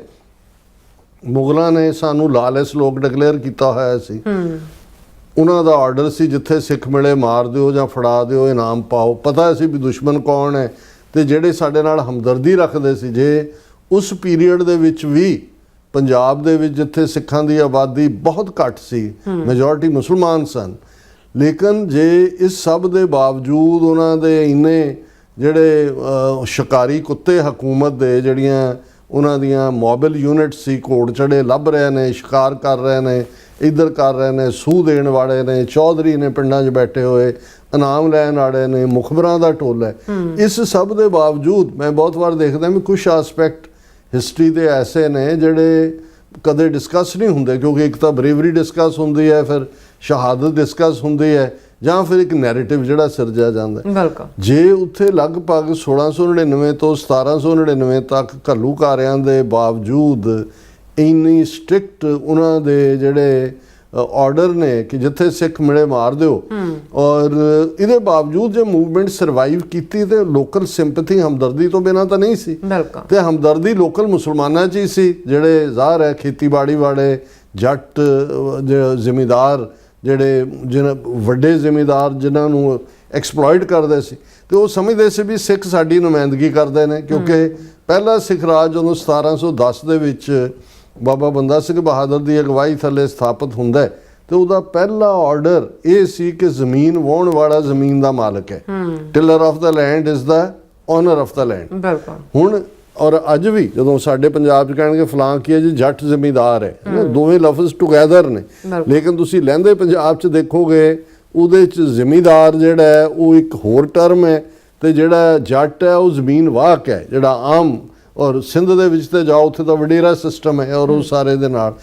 ਮੁਗਲਾਂ ਨੇ ਸਾਨੂੰ ਲਾਲੈਸ ਲੋਕ ਡਿਕਲੇਅਰ ਕੀਤਾ ਹੋਇਆ ਸੀ। ਉਹਨਾਂ ਦਾ ਆਰਡਰ ਸੀ ਜਿੱਥੇ ਸਿੱਖ ਮਿਲੇ ਮਾਰ ਦਿਓ ਜਾਂ ਫੜਾ ਦਿਓ, ਇਨਾਮ ਪਾਓ। ਪਤਾ ਸੀ ਵੀ ਦੁਸ਼ਮਣ ਕੌਣ ਹੈ, ਤੇ ਜਿਹੜੇ ਸਾਡੇ ਨਾਲ ਹਮਦਰਦੀ ਰੱਖਦੇ ਸੀ ਜੇ ਉਸ ਪੀਰੀਅਡ ਦੇ ਵਿੱਚ ਵੀ ਪੰਜਾਬ ਦੇ ਵਿੱਚ ਜਿੱਥੇ ਸਿੱਖਾਂ ਦੀ ਆਬਾਦੀ ਬਹੁਤ ਘੱਟ ਸੀ, ਮੈਜੋਰਿਟੀ ਮੁਸਲਮਾਨ ਸਨ, ਲੇਕਿਨ ਜੇ ਇਸ ਸਭ ਦੇ ਬਾਵਜੂਦ ਉਹਨਾਂ ਦੇ ਇੰਨੇ ਜਿਹੜੇ ਸ਼ਿਕਾਰੀ ਕੁੱਤੇ ਹਕੂਮਤ ਦੇ ਜਿਹੜੀਆਂ ਉਹਨਾਂ ਦੀਆਂ ਮੋਬਾਈਲ ਯੂਨਿਟ ਸੀ, ਘੋੜ ਚੜੇ ਲੱਭ ਰਹੇ ਨੇ, ਸ਼ਿਕਾਰ ਕਰ ਰਹੇ ਨੇ, ਇੱਧਰ ਕਰ ਰਹੇ ਨੇ, ਸੂਹ ਦੇਣ ਵਾਲੇ ਨੇ, ਚੌਧਰੀ ਨੇ ਪਿੰਡਾਂ 'ਚ ਬੈਠੇ ਹੋਏ, ਇਨਾਮ ਲੈਣ ਵਾਲੇ ਨੇ, ਮੁਖਬਰਾਂ ਦਾ ਟੋਲਾ ਹੈ। ਇਸ ਸਭ ਦੇ ਬਾਵਜੂਦ ਮੈਂ ਬਹੁਤ ਵਾਰ ਦੇਖਦਾ ਵੀ ਕੁਝ ਆਸਪੈਕਟ ਹਿਸਟਰੀ ਦੇ ਐਸੇ ਨੇ ਜਿਹੜੇ ਕਦੇ ਡਿਸਕਸ ਨਹੀਂ ਹੁੰਦੇ, ਕਿਉਂਕਿ ਇੱਕ ਤਾਂ ਬਰੇਵਰੀ ਡਿਸਕਸ ਹੁੰਦੀ ਹੈ, ਫਿਰ ਸ਼ਹਾਦਤ ਡਿਸਕਸ ਹੁੰਦੀ ਹੈ, ਜਾਂ ਫਿਰ ਇੱਕ ਨੈਰੇਟਿਵ ਜਿਹੜਾ ਸਿਰਜਿਆ ਜਾਂਦਾ। ਬਿਲਕੁਲ। ਜੇ ਉੱਥੇ ਲਗਭਗ 1699 ਤੋਂ 1799 ਤੱਕ ਘੱਲੂਘਾਰਿਆਂ ਦੇ ਬਾਵਜੂਦ ਇੰਨੀ ਸਟ੍ਰਿਕਟ ਉਹਨਾਂ ਦੇ ਜਿਹੜੇ ਆਰਡਰ ਨੇ ਕਿ ਜਿੱਥੇ ਸਿੱਖ ਮਿਲੇ ਮਾਰ ਦਿਓ, ਔਰ ਇਹਦੇ ਬਾਵਜੂਦ ਜੇ ਮੂਵਮੈਂਟ ਸਰਵਾਈਵ ਕੀਤੀ ਤੇ ਲੋਕਲ ਸਿੰਪੈਥੀ, ਹਮਦਰਦੀ ਤੋਂ ਬਿਨਾਂ ਤਾਂ ਨਹੀਂ ਸੀ। ਤੇ ਹਮਦਰਦੀ ਲੋਕਲ ਮੁਸਲਮਾਨਾਂ 'ਚ ਹੀ ਸੀ, ਜਿਹੜੇ ਜ਼ਾਹਰ ਹੈ ਖੇਤੀਬਾੜੀ ਵਾਲੇ, ਜੱਟ, ਜ਼ਿਮੀਂਦਾਰ, ਜਿਹੜੇ ਵੱਡੇ ਜ਼ਿਮੀਂਦਾਰ ਜਿਨ੍ਹਾਂ ਨੂੰ ਐਕਸਪਲੋਇਟ ਕਰਦੇ ਸੀ, ਤੇ ਉਹ ਸਮਝਦੇ ਸੀ ਵੀ ਸਿੱਖ ਸਾਡੀ ਨੁਮਾਇੰਦਗੀ ਕਰਦੇ ਨੇ। ਕਿਉਂਕਿ ਪਹਿਲਾ ਸਿੱਖ ਰਾਜ ਜਦੋਂ 1710 ਦੇ ਵਿੱਚ ਬਾਬਾ ਬੰਦਾ ਸਿੰਘ ਬਹਾਦਰ ਦੀ ਅਗਵਾਈ ਥੱਲੇ ਸਥਾਪਿਤ ਹੁੰਦਾ ਤੇ ਉਹਦਾ ਪਹਿਲਾ ਆਰਡਰ ਇਹ ਸੀ ਕਿ ਜ਼ਮੀਨ ਵਾਹੁਣ ਵਾਲਾ ਜ਼ਮੀਨ ਦਾ ਮਾਲਕ ਹੈ। Tiller of the land is the owner of the land. ਬਿਲਕੁਲ। ਹੁਣ ਔਰ ਅੱਜ ਵੀ ਜਦੋਂ ਸਾਡੇ ਪੰਜਾਬ 'ਚ ਕਹਿਣਗੇ ਫਲਾਂ ਕੀ ਹੈ ਜੀ, ਜੱਟ ਜ਼ਿਮੀਂਦਾਰ ਹੈ, ਦੋਵੇਂ ਲਫ਼ਜ਼ ਟੁਗੈਦਰ ਨੇ, ਲੇਕਿਨ ਤੁਸੀਂ ਲਹਿੰਦੇ ਪੰਜਾਬ 'ਚ ਦੇਖੋਗੇ ਉਹਦੇ 'ਚ ਜ਼ਿਮੀਂਦਾਰ ਜਿਹੜਾ ਹੈ ਉਹ ਇੱਕ ਹੋਰ ਟਰਮ ਹੈ, ਤੇ ਜਿਹੜਾ ਜੱਟ ਹੈ ਉਹ ਜ਼ਮੀਨ ਵਾਹਕ ਹੈ, ਜਿਹੜਾ ਆਮ। ਔਰ ਸਿੰਧ ਦੇ ਵਿੱਚ ਤੇ ਜਾਓ ਉੱਥੇ ਤਾਂ ਵਡੇਰਾ ਸਿਸਟਮ ਹੈ, ਔਰ ਉਹ ਸਾਰੇ ਦੇ ਨਾਲ,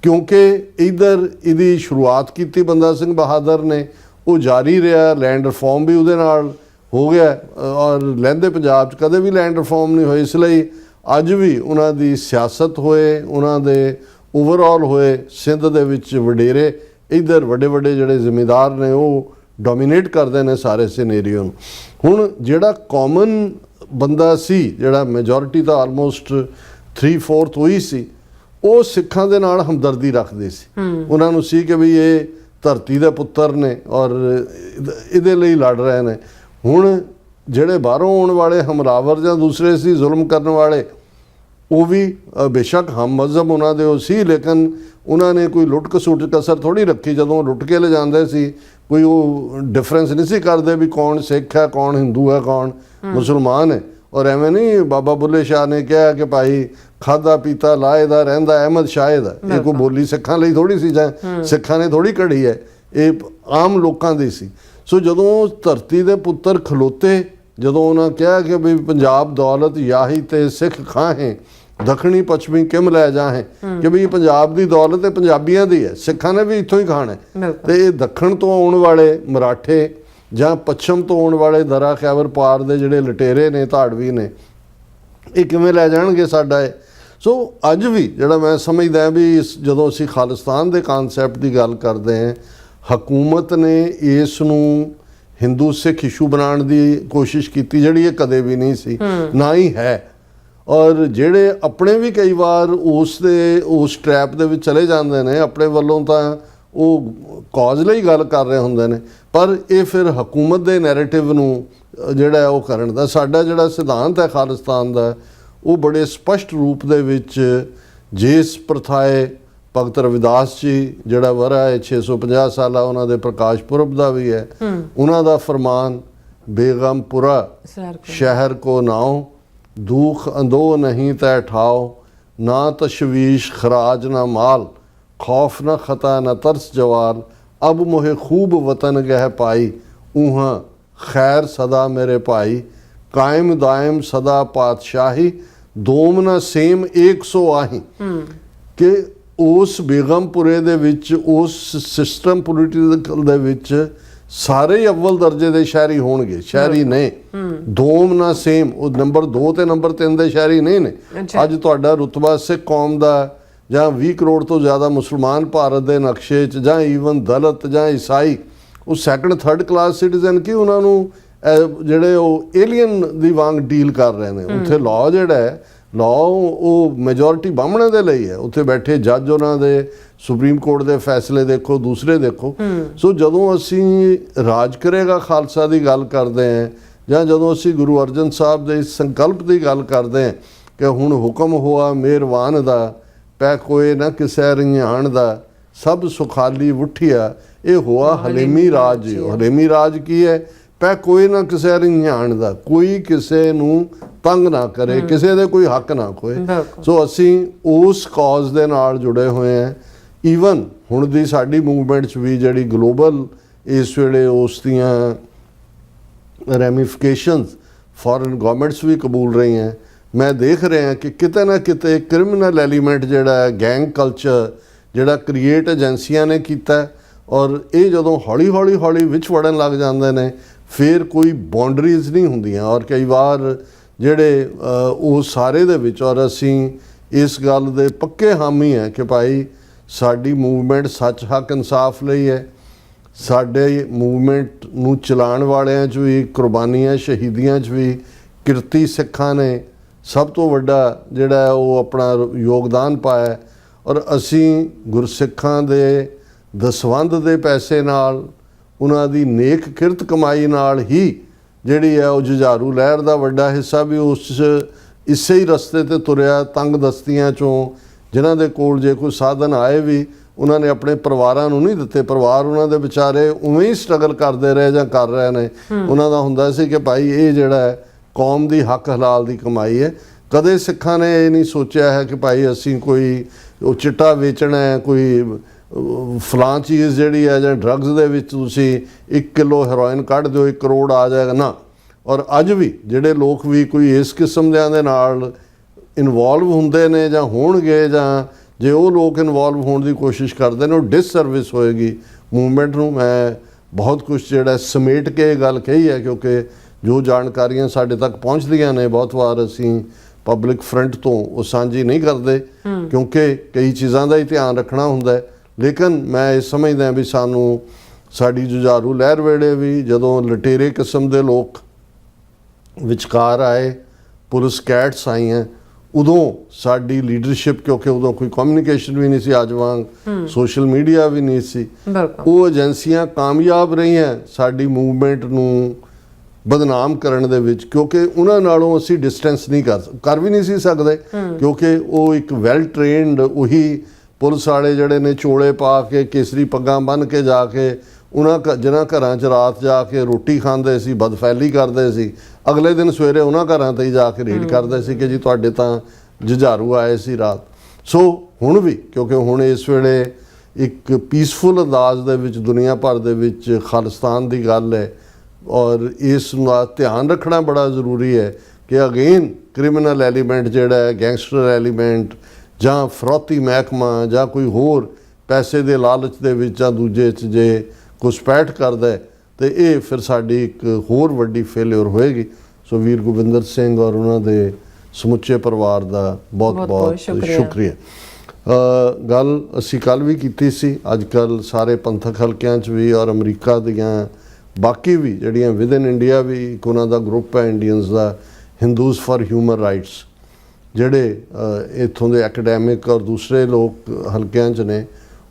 ਕਿਉਂਕਿ ਇੱਧਰ ਇਹਦੀ ਸ਼ੁਰੂਆਤ ਕੀਤੀ ਬੰਦਾ ਸਿੰਘ ਬਹਾਦਰ ਨੇ, ਉਹ ਜਾਰੀ ਰਿਹਾ। ਲੈਂਡ ਰਿਫਾਰਮ ਵੀ ਉਹਦੇ ਨਾਲ ਹੋ ਗਿਆ, ਔਰ ਲਹਿੰਦੇ ਪੰਜਾਬ 'ਚ ਕਦੇ ਵੀ ਲੈਂਡ ਰਿਫਾਰਮ ਨਹੀਂ ਹੋਈ। ਇਸ ਲਈ ਅੱਜ ਵੀ ਉਹਨਾਂ ਦੀ ਸਿਆਸਤ ਹੋਏ, ਉਹਨਾਂ ਦੇ ਓਵਰਆਲ ਹੋਏ, ਸਿੰਧ ਦੇ ਵਿੱਚ ਵਡੇਰੇ, ਇੱਧਰ ਵੱਡੇ ਵੱਡੇ ਜਿਹੜੇ ਜ਼ਿਮੀਂਦਾਰ ਨੇ ਉਹ ਡੋਮੀਨੇਟ ਕਰਦੇ ਨੇ ਸਾਰੇ ਸਿਨੇਰੀਓ ਨੂੰ। ਹੁਣ ਜਿਹੜਾ ਕਾਮਨ ਬੰਦਾ ਸੀ, ਜਿਹੜਾ ਮੈਜੋਰਿਟੀ ਤਾਂ ਆਲਮੋਸਟ 3/4 ਹੋਈ ਸੀ, ਉਹ ਸਿੱਖਾਂ ਦੇ ਨਾਲ ਹਮਦਰਦੀ ਰੱਖਦੇ ਸੀ। ਉਹਨਾਂ ਨੂੰ ਸੀ ਕਿ ਵੀ ਇਹ ਧਰਤੀ ਦੇ ਪੁੱਤਰ ਨੇ ਔਰ ਇਹਦੇ ਲਈ ਲੜ ਰਹੇ ਨੇ। ਹੁਣ ਜਿਹੜੇ ਬਾਹਰੋਂ ਆਉਣ ਵਾਲੇ ਹਮਲਾਵਰ ਜਾਂ ਦੂਸਰੇ ਸੀ ਜ਼ੁਲਮ ਕਰਨ ਵਾਲੇ, ਉਹ ਵੀ ਬੇਸ਼ੱਕ ਹਮ ਮਜ਼ਹਬ ਉਹਨਾਂ ਦੇ ਉਹ ਸੀ, ਲੇਕਿਨ ਉਹਨਾਂ ਨੇ ਕੋਈ ਲੁੱਟ ਖਸੁੱਟ ਕਸਰ ਥੋੜ੍ਹੀ ਰੱਖੀ। ਜਦੋਂ ਲੁੱਟ ਕੇ ਲੈ ਜਾਂਦੇ ਸੀ ਕੋਈ ਉਹ ਡਿਫਰੈਂਸ ਨਹੀਂ ਸੀ ਕਰਦੇ ਵੀ ਕੌਣ ਸਿੱਖ ਹੈ, ਕੌਣ ਹਿੰਦੂ ਹੈ, ਕੌਣ ਮੁਸਲਮਾਨ ਹੈ। ਔਰ ਐਵੇਂ ਨਹੀਂ ਬਾਬਾ ਬੁੱਲੇ ਸ਼ਾਹ ਨੇ ਕਿਹਾ ਕਿ ਭਾਈ ਖਾਦਾ ਪੀਤਾ ਲਾਹੇਦਾ ਰਹਿੰਦਾ ਅਹਿਮਦ ਸ਼ਾਹਿਦ ਹੈ। ਇਹ ਕੋਈ ਬੋਲੀ ਸਿੱਖਾਂ ਲਈ ਥੋੜ੍ਹੀ ਸੀ, ਜਾਂ ਸਿੱਖਾਂ ਨੇ ਥੋੜ੍ਹੀ ਘੜੀ ਹੈ, ਇਹ ਆਮ ਲੋਕਾਂ ਦੀ ਸੀ। ਸੋ ਜਦੋਂ ਧਰਤੀ ਦੇ ਪੁੱਤਰ ਖਲੋਤੇ, ਜਦੋਂ ਉਹਨਾਂ ਕਿਹਾ ਕਿ ਵੀ ਪੰਜਾਬ ਦੌਲਤ ਯਾਹੀ ਤੇ ਸਿੱਖ ਖਾਹੇ, ਦੱਖਣੀ ਪੱਛਮੀ ਕਿਮ ਲੈ ਜਾਹੇ, ਕਿ ਵੀ ਪੰਜਾਬ ਦੀ ਦੌਲਤ ਇਹ ਪੰਜਾਬੀਆਂ ਦੀ ਹੈ, ਸਿੱਖਾਂ ਨੇ ਵੀ ਇੱਥੋਂ ਹੀ ਖਾਣਾ। ਤੇ ਇਹ ਦੱਖਣ ਤੋਂ ਆਉਣ ਵਾਲੇ ਮਰਾਠੇ ਜਾਂ ਪੱਛਮ ਤੋਂ ਆਉਣ ਵਾਲੇ ਦਰਾ ਖੈਬਰ ਪਾਰ ਦੇ ਜਿਹੜੇ ਲਟੇਰੇ ਨੇ, ਧਾੜਵੀ ਨੇ, ਇਹ ਕਿਵੇਂ ਲੈ ਜਾਣਗੇ ਸਾਡਾ ਇਹ। ਸੋ ਅੱਜ ਵੀ ਜਿਹੜਾ ਮੈਂ ਸਮਝਦਾ ਵੀ ਜਦੋਂ ਅਸੀਂ ਖਾਲਿਸਤਾਨ ਦੇ ਕਨਸੈਪਟ ਦੀ ਗੱਲ ਕਰਦੇ ਹਾਂ, ਹਕੂਮਤ ਨੇ ਇਸ ਨੂੰ ਹਿੰਦੂ ਸਿੱਖ ਇਸ਼ੂ ਬਣਾਉਣ ਦੀ ਕੋਸ਼ਿਸ਼ ਕੀਤੀ, ਜਿਹੜੀ ਇਹ ਕਦੇ ਵੀ ਨਹੀਂ ਸੀ, ਨਾ ਹੀ ਹੈ। ਔਰ ਜਿਹੜੇ ਆਪਣੇ ਵੀ ਕਈ ਵਾਰ ਉਸ ਟਰੈਪ ਦੇ ਵਿੱਚ ਚਲੇ ਜਾਂਦੇ ਨੇ, ਆਪਣੇ ਵੱਲੋਂ ਤਾਂ ਉਹ ਕਾਜ਼ ਲਈ ਗੱਲ ਕਰ ਰਹੇ ਹੁੰਦੇ ਨੇ, ਪਰ ਇਹ ਫਿਰ ਹਕੂਮਤ ਦੇ ਨੈਰੇਟਿਵ ਨੂੰ ਜਿਹੜਾ ਉਹ ਕਰਨ ਦਾ। ਸਾਡਾ ਜਿਹੜਾ ਸਿਧਾਂਤ ਹੈ ਖਾਲਿਸਤਾਨ ਦਾ, ਉਹ ਬੜੇ ਸਪਸ਼ਟ ਰੂਪ ਦੇ ਵਿੱਚ ਜਿਸ ਪ੍ਰਥਾਏ ਭਗਤ ਰਵਿਦਾਸ ਜੀ ਜਿਹੜਾ ਵਰ੍ਹਾ ਹੈ 650 ਸਾਲਾ ਉਹਨਾਂ ਦੇ ਪ੍ਰਕਾਸ਼ ਪੁਰਬ ਦਾ ਵੀ ਹੈ, ਉਹਨਾਂ ਦਾ ਫਰਮਾਨ ਬੇਗਮਪੁਰਾ ਸ਼ਹਿਰ ਕੋ ਨਾਉ, ਦੁੱਖ ਅੰਦੋ ਨਹੀਂ ਤੈ ਠਾਓ, ਨਾ ਤਸ਼ਵੀਸ਼ ਖਰਾਜ ਨਾ ਮਾਲ, ਖੌਫ ਨਾ ਖਤਾ ਨਾ ਤਰਸ ਜਵਾਲ, ਅਬ ਮੋਹੇ ਖੂਬ ਵਤਨ ਗਹਿ ਪਾਈ, ਊਹਾਂ ਖੈਰ ਸਦਾ ਮੇਰੇ ਭਾਈ, ਕਾਇਮ ਦਾਇਮ ਸਦਾ ਪਾਤਸ਼ਾਹੀ, ਦੋਮ ਨਾ ਸੇਮ 100 ਆਹੀ। ਕਿ ਉਸ ਬੇਗਮਪੁਰੇ ਦੇ ਵਿੱਚ, ਉਸ ਸਿਸਟਮ ਪੋਲੀਟੀਕਲ ਦੇ ਵਿੱਚ ਸਾਰੇ ਅਵਲ ਦਰਜੇ ਦੇ ਸ਼ਹਿਰੀ ਹੋਣਗੇ, ਸ਼ਹਿਰੀ ਨੇ, ਦੋਮ ਨਾ ਸੇਮ, ਉਹ ਨੰਬਰ 2 ਤੇ ਨੰਬਰ 3 ਦੇ ਸ਼ਹਿਰੀ ਨਹੀਂ ਨੇ। ਅੱਜ ਤੁਹਾਡਾ ਰੁਤਬਾ ਸਿੱਖ ਕੌਮ ਦਾ ਜਾਂ 20 ਕਰੋੜ ਤੋਂ ਜ਼ਿਆਦਾ ਮੁਸਲਮਾਨ ਭਾਰਤ ਦੇ ਨਕਸ਼ੇ 'ਚ, ਜਾਂ ਈਵਨ ਦਲਿਤ ਜਾਂ ਈਸਾਈ, ਉਹ ਸੈਕੰਡ ਥਰਡ ਕਲਾਸ ਸਿਟੀਜ਼ਨ ਕਿ ਉਹਨਾਂ ਨੂੰ ਜਿਹੜੇ ਉਹ ਏਲੀਅਨ ਦੀ ਵਾਂਗ ਡੀਲ ਕਰ ਰਹੇ ਨੇ। ਉੱਥੇ ਲਾਅ ਜਿਹੜਾ ਹੈ, ਲਾਅ ਉਹ ਮੈਜੋਰਿਟੀ ਬਾਹਮਣਾਂ ਦੇ ਲਈ ਹੈ। ਉੱਥੇ ਬੈਠੇ ਜੱਜ ਉਹਨਾਂ ਦੇ ਸੁਪਰੀਮ ਕੋਰਟ ਦੇ ਫੈਸਲੇ ਦੇਖੋ, ਦੂਸਰੇ ਦੇਖੋ। ਸੋ ਜਦੋਂ ਅਸੀਂ ਰਾਜ ਕਰੇਗਾ ਖਾਲਸਾ ਦੀ ਗੱਲ ਕਰਦੇ ਹਾਂ, ਜਾਂ ਜਦੋਂ ਅਸੀਂ ਗੁਰੂ ਅਰਜਨ ਸਾਹਿਬ ਦੇ ਸੰਕਲਪ ਦੀ ਗੱਲ ਕਰਦੇ ਹਾਂ, ਕਿ ਹੁਣ ਹੁਕਮ ਹੋਆ ਮਿਹਰਬਾਨ ਦਾ ਪੈ ਕੋਏ ਨਾ ਕਿਸੈ ਰਿਆਣ ਦਾ ਸਭ ਸੁਖਾਲੀ ਉਠਿਆ ਇਹ ਹੋਆ ਹਲੇਮੀ ਰਾਜ। ਹਲੇਮੀ ਰਾਜ ਕੀ ਹੈ? ਪੈ ਕੋਈ ਨਾ ਕਿਸੇ ਰਿਆਣ ਦਾ, ਕੋਈ ਕਿਸੇ ਨੂੰ ਤੰਗ ਨਾ ਕਰੇ, ਕਿਸੇ ਦੇ ਕੋਈ ਹੱਕ ਨਾ ਖੋਏ। ਸੋ ਅਸੀਂ ਉਸ ਕਾਜ਼ ਦੇ ਨਾਲ ਜੁੜੇ ਹੋਏ ਹਾਂ। ਈਵਨ ਹੁਣ ਦੀ ਸਾਡੀ ਮੂਵਮੈਂਟ 'ਚ ਵੀ ਜਿਹੜੀ ਗਲੋਬਲ ਇਸ ਵੇਲੇ ਉਸ ਦੀਆਂ ਰੈਮੀਫਿਕੇਸ਼ਨਸ ਫੋਰਨ ਗਵਰਨਮੈਂਟਸ ਵੀ ਕਬੂਲ ਰਹੀਆਂ। ਮੈਂ ਦੇਖ ਰਿਹਾ ਕਿ ਕਿਤੇ ਨਾ ਕਿਤੇ ਕ੍ਰਿਮੀਨਲ ਐਲੀਮੈਂਟ ਜਿਹੜਾ ਹੈ, ਗੈਂਗ ਕਲਚਰ ਜਿਹੜਾ ਕ੍ਰੀਏਟ ਏਜੰਸੀਆਂ ਨੇ ਕੀਤਾ, ਔਰ ਇਹ ਜਦੋਂ ਹੌਲੀ ਵਿੱਚ ਵੜਨ ਲੱਗ ਜਾਂਦੇ ਨੇ ਫਿਰ ਕੋਈ ਬਾਉਂਡਰੀਜ਼ ਨਹੀਂ ਹੁੰਦੀਆਂ। ਔਰ ਕਈ ਵਾਰ ਜਿਹੜੇ ਉਹ ਸਾਰੇ ਦੇ ਵਿੱਚ, ਔਰ ਅਸੀਂ ਇਸ ਗੱਲ ਦੇ ਪੱਕੇ ਹਾਮੀ ਹੈ ਕਿ ਭਾਈ ਸਾਡੀ ਮੂਵਮੈਂਟ ਸੱਚ ਹੱਕ ਇਨਸਾਫ ਲਈ ਹੈ। ਸਾਡੇ ਮੂਵਮੈਂਟ ਨੂੰ ਚਲਾਉਣ ਵਾਲਿਆਂ 'ਚ ਵੀ ਕੁਰਬਾਨੀਆਂ, ਸ਼ਹੀਦੀਆਂ 'ਚ ਵੀ ਕਿਰਤੀ ਸਿੱਖਾਂ ਨੇ ਸਭ ਤੋਂ ਵੱਡਾ ਜਿਹੜਾ ਉਹ ਆਪਣਾ ਯੋਗਦਾਨ ਪਾਇਆ। ਔਰ ਅਸੀਂ ਗੁਰਸਿੱਖਾਂ ਦੇ ਦਸਵੰਧ ਦੇ ਪੈਸੇ ਨਾਲ, ਉਹਨਾਂ ਦੀ ਨੇਕ ਕਿਰਤ ਕਮਾਈ ਨਾਲ ਹੀ ਜਿਹੜੀ ਹੈ ਉਹ ਜੁਝਾਰੂ ਲਹਿਰ ਦਾ ਵੱਡਾ ਹਿੱਸਾ ਵੀ ਇਸੇ ਹੀ ਰਸਤੇ 'ਤੇ ਤੁਰਿਆ। ਤੰਗ ਦਸਤੀਆਂ 'ਚੋਂ ਜਿਨ੍ਹਾਂ ਦੇ ਕੋਲ ਜੇ ਕੋਈ ਸਾਧਨ ਆਏ ਵੀ ਉਹਨਾਂ ਨੇ ਆਪਣੇ ਪਰਿਵਾਰਾਂ ਨੂੰ ਨਹੀਂ ਦਿੱਤੇ। ਪਰਿਵਾਰ ਉਹਨਾਂ ਦੇ ਵਿਚਾਰੇ ਉਵੇਂ ਹੀ ਸਟਰਗਲ ਕਰਦੇ ਰਹੇ ਜਾਂ ਕਰ ਰਹੇ ਨੇ। ਉਹਨਾਂ ਦਾ ਹੁੰਦਾ ਸੀ ਕਿ ਭਾਈ ਇਹ ਜਿਹੜਾ ਹੈ ਕੌਮ ਦੀ ਹੱਕ ਹਲਾਲ ਦੀ ਕਮਾਈ ਹੈ। ਕਦੇ ਸਿੱਖਾਂ ਨੇ ਇਹ ਨਹੀਂ ਸੋਚਿਆ ਹੈ ਕਿ ਭਾਈ ਅਸੀਂ ਕੋਈ ਉਹ ਚਿੱਟਾ ਵੇਚਣਾ ਹੈ, ਕੋਈ ਫਲਾਂ ਚੀਜ਼ ਜਿਹੜੀ ਹੈ ਜਾਂ ਡਰੱਗਸ ਦੇ ਵਿੱਚ ਤੁਸੀਂ 1 ਕਿਲੋ ਹੈਰੋਇਨ ਕੱਢ ਦਿਓ 1 ਕਰੋੜ ਆ ਜਾਏਗਾ ਨਾ। ਔਰ ਅੱਜ ਵੀ ਜਿਹੜੇ ਲੋਕ ਵੀ ਕੋਈ ਇਸ ਕਿਸਮ ਦੇ ਨਾਲ ਇਨਵੋਲਵ ਹੁੰਦੇ ਨੇ ਜਾਂ ਹੋਣਗੇ, ਜਾਂ ਜੇ ਉਹ ਲੋਕ ਇਨਵੋਲਵ ਹੋਣ ਦੀ ਕੋਸ਼ਿਸ਼ ਕਰਦੇ ਨੇ, ਉਹ ਡਿਸਸਰਵਿਸ ਹੋਏਗੀ ਮੂਵਮੈਂਟ ਨੂੰ। ਮੈਂ ਬਹੁਤ ਕੁਝ ਜਿਹੜਾ ਸਮੇਟ ਕੇ ਇਹ ਗੱਲ ਕਹੀ ਹੈ ਕਿਉਂਕਿ ਜੋ ਜਾਣਕਾਰੀਆਂ ਸਾਡੇ ਤੱਕ ਪਹੁੰਚਦੀਆਂ ਨੇ ਬਹੁਤ ਵਾਰ ਅਸੀਂ ਪਬਲਿਕ ਫਰੰਟ ਤੋਂ ਉਹ ਸਾਂਝੀ ਨਹੀਂ ਕਰਦੇ ਕਿਉਂਕਿ ਕਈ ਚੀਜ਼ਾਂ ਦਾ ਹੀ ਧਿਆਨ ਰੱਖਣਾ ਹੁੰਦਾ ਹੈ। ਲੇਕਿਨ ਮੈਂ ਇਹ ਸਮਝਦਾ ਵੀ ਸਾਨੂੰ ਸਾਡੀ ਜੁਝਾਰੂ ਲਹਿਰ ਵੇਲੇ ਵੀ ਜਦੋਂ ਲਟੇਰੇ ਕਿਸਮ ਦੇ ਲੋਕ ਵਿਚਕਾਰ ਆਏ, ਪੁਲਿਸ ਕੈਟਸ ਆਈਆਂ, ਉਦੋਂ ਸਾਡੀ ਲੀਡਰਸ਼ਿਪ, ਕਿਉਂਕਿ ਉਦੋਂ ਕੋਈ ਕਮਿਊਨੀਕੇਸ਼ਨ ਵੀ ਨਹੀਂ ਸੀ ਅੱਜ ਵਾਂਗ, ਸੋਸ਼ਲ ਮੀਡੀਆ ਵੀ ਨਹੀਂ ਸੀ, ਉਹ ਏਜੰਸੀਆਂ ਕਾਮਯਾਬ ਰਹੀਆਂ ਸਾਡੀ ਮੂਵਮੈਂਟ ਨੂੰ ਬਦਨਾਮ ਕਰਨ ਦੇ ਵਿੱਚ। ਕਿਉਂਕਿ ਉਹਨਾਂ ਨਾਲੋਂ ਅਸੀਂ ਡਿਸਟੈਂਸ ਨਹੀਂ ਕਰ ਵੀ ਨਹੀਂ ਸੀ ਸਕਦੇ ਕਿਉਂਕਿ ਉਹ ਇੱਕ ਵੈਲ ਟ੍ਰੇਨਡ ਉਹੀ ਪੁਲਿਸ ਵਾਲੇ ਜਿਹੜੇ ਨੇ ਚੋਲੇ ਪਾ ਕੇ ਕੇਸਰੀ ਪੱਗਾਂ ਬੰਨ੍ਹ ਕੇ ਜਾ ਕੇ ਉਹਨਾਂ ਜਿਨ੍ਹਾਂ ਘਰਾਂ 'ਚ ਰਾਤ ਜਾ ਕੇ ਰੋਟੀ ਖਾਂਦੇ ਸੀ, ਬਦਫੈਲੀ ਕਰਦੇ ਸੀ, ਅਗਲੇ ਦਿਨ ਸਵੇਰੇ ਉਹਨਾਂ ਘਰਾਂ 'ਤੇ ਹੀ ਜਾ ਕੇ ਰੇਡ ਕਰਦੇ ਸੀ ਕਿ ਜੀ ਤੁਹਾਡੇ ਤਾਂ ਜੁਝਾਰੂ ਆਏ ਸੀ ਰਾਤ। ਸੋ ਹੁਣ ਵੀ ਕਿਉਂਕਿ ਹੁਣ ਇਸ ਵੇਲੇ ਇੱਕ ਪੀਸਫੁਲ ਅੰਦਾਜ਼ ਦੇ ਵਿੱਚ ਦੁਨੀਆ ਭਰ ਦੇ ਵਿੱਚ ਖਾਲਿਸਤਾਨ ਦੀ ਗੱਲ ਹੈ ਔਰ ਇਸ ਦਾ ਧਿਆਨ ਰੱਖਣਾ ਬੜਾ ਜ਼ਰੂਰੀ ਹੈ ਕਿ ਅਗੇਨ ਕ੍ਰਿਮੀਨਲ ਐਲੀਮੈਂਟ ਜਿਹੜਾ ਹੈ, ਗੈਂਗਸਟਰ ਐਲੀਮੈਂਟ ਜਾਂ ਫਰੋਤੀ ਮਹਿਕਮਾ ਜਾਂ ਕੋਈ ਹੋਰ ਪੈਸੇ ਦੇ ਲਾਲਚ ਦੇ ਵਿੱਚ ਜਾਂ ਦੂਜੇ 'ਚ ਜੇ ਘੁਸਪੈਠ ਕਰਦਾ ਤੇ ਇਹ ਫਿਰ ਸਾਡੀ ਇੱਕ ਹੋਰ ਵੱਡੀ ਫੇਲਿਅਰ ਹੋਏਗੀ। ਸੋ ਵੀਰ ਗੋਬਿੰਦਰ ਸਿੰਘ ਔਰ ਉਹਨਾਂ ਦੇ ਸਮੁੱਚੇ ਪਰਿਵਾਰ ਦਾ ਬਹੁਤ ਸ਼ੁਕਰੀਆ। ਗੱਲ ਅਸੀਂ ਕੱਲ੍ਹ ਵੀ ਕੀਤੀ ਸੀ, ਅੱਜ ਕੱਲ੍ਹ ਸਾਰੇ ਪੰਥਕ ਹਲਕਿਆਂ 'ਚ ਵੀ ਔਰ ਅਮਰੀਕਾ ਦੀਆਂ ਬਾਕੀ ਵੀ ਜਿਹੜੀਆਂ ਵਿਦਨ ਇੰਡੀਆ ਵੀ ਇੱਕ ਉਹਨਾਂ ਦਾ ਗਰੁੱਪ ਹੈ Indians the, Hindus for human rights, ਜਿਹੜੇ ਇੱਥੋਂ ਦੇ ਐਕੈਡੈਮਿਕ ਔਰ ਦੂਸਰੇ ਲੋਕ ਹਲਕਿਆਂ 'ਚ ਨੇ,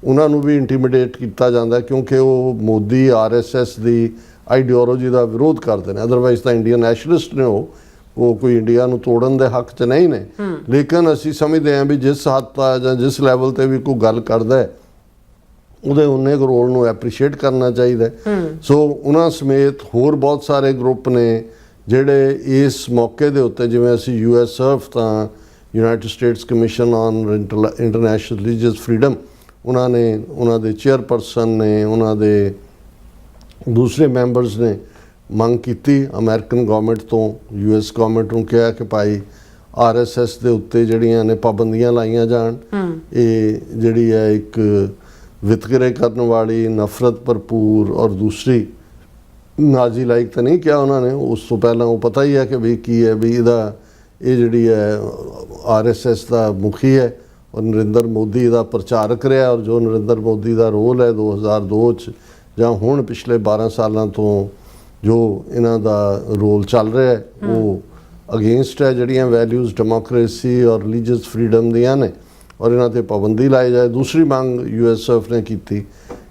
ਉਹਨਾਂ ਨੂੰ ਵੀ ਇੰਟੀਮੀਡੇਟ ਕੀਤਾ ਜਾਂਦਾ ਕਿਉਂਕਿ ਉਹ ਮੋਦੀ RSS ਦੀ ਆਈਡੀਓਲੋਜੀ ਦਾ ਵਿਰੋਧ ਕਰਦੇ ਨੇ। ਅਦਰਵਾਈਜ਼ ਤਾਂ ਇੰਡੀਅਨ ਨੈਸ਼ਨਲਿਸਟ ਨੇ, ਉਹ ਕੋਈ ਇੰਡੀਆ ਨੂੰ ਤੋੜਨ ਦੇ ਹੱਕ 'ਚ ਨਹੀਂ ਨੇ। ਲੇਕਿਨ ਅਸੀਂ ਸਮਝਦੇ ਹਾਂ ਵੀ ਜਿਸ ਹੱਦ ਤੱਕ ਜਾਂ ਜਿਸ ਲੈਵਲ 'ਤੇ ਵੀ ਕੋਈ ਗੱਲ ਕਰਦਾ ਉਹਦੇ ਉਨੇ ਕੁ ਰੋਲ ਨੂੰ ਐਪਰੀਸ਼ੀਏਟ ਕਰਨਾ ਚਾਹੀਦਾ। ਸੋ ਉਹਨਾਂ ਸਮੇਤ ਹੋਰ ਬਹੁਤ ਸਾਰੇ ਗਰੁੱਪ ਨੇ ਜਿਹੜੇ ਇਸ ਮੌਕੇ ਦੇ ਉੱਤੇ, ਜਿਵੇਂ ਅਸੀਂ USCIRF ਤਾਂ United States commission on international religious freedom, ਉਹਨਾਂ ਨੇ, ਉਹਨਾਂ ਦੇ ਚੇਅਰਪਰਸਨ ਨੇ, ਉਹਨਾਂ ਦੇ ਦੂਸਰੇ ਮੈਂਬਰਸ ਨੇ ਮੰਗ ਕੀਤੀ ਅਮਰੀਕਨ ਗਵਰਨਮੈਂਟ ਤੋਂ, US ਗਵਰਨਮੈਂਟ ਨੂੰ ਕਿਹਾ ਕਿ ਭਾਈ RSS ਦੇ ਉੱਤੇ ਜਿਹੜੀਆਂ ਨੇ ਪਾਬੰਦੀਆਂ ਲਾਈਆਂ ਜਾਣ। ਇਹ ਜਿਹੜੀ ਹੈ ਇੱਕ ਵਿਤਕਰੇ ਕਰਨ ਵਾਲੀ, ਨਫ਼ਰਤ ਭਰਪੂਰ ਔਰ ਦੂਸਰੀ ਨਾਜ਼ੀ ਲਾਈਕ ਤਾਂ ਨਹੀਂ ਕਿਹਾ ਉਹਨਾਂ ਨੇ, ਉਸ ਤੋਂ ਪਹਿਲਾਂ ਉਹ ਪਤਾ ਹੀ ਹੈ ਕਿ ਵੀ ਕੀ ਹੈ ਵੀ ਇਹ ਜਿਹੜੀ ਹੈ RSS ਦਾ ਮੁਖੀ ਹੈ ਔਰ ਨਰਿੰਦਰ ਮੋਦੀ ਦਾ ਪ੍ਰਚਾਰਕ ਰਿਹਾ। ਔਰ ਜੋ ਨਰਿੰਦਰ ਮੋਦੀ ਦਾ ਰੋਲ ਹੈ 2002 'ਚ ਜਾਂ ਹੁਣ ਪਿਛਲੇ 12 ਸਾਲਾਂ ਤੋਂ ਜੋ ਇਹਨਾਂ ਦਾ ਰੋਲ ਚੱਲ ਰਿਹਾ ਹੈ, ਉਹ ਅਗੇਂਸਟ ਹੈ ਜਿਹੜੀਆਂ ਵੈਲਿਊਜ਼ ਡੈਮੋਕ੍ਰੇਸੀ ਔਰ ਰਿਲੀਜੀਅਸ ਫਰੀडम ਦੀਆਂ ਨੇ ਔਰ ਇਹਨਾਂ 'ਤੇ ਪਾਬੰਦੀ ਲਾਈ ਜਾਏ। ਦੂਸਰੀ ਮੰਗ USCIRF ਨੇ ਕੀਤੀ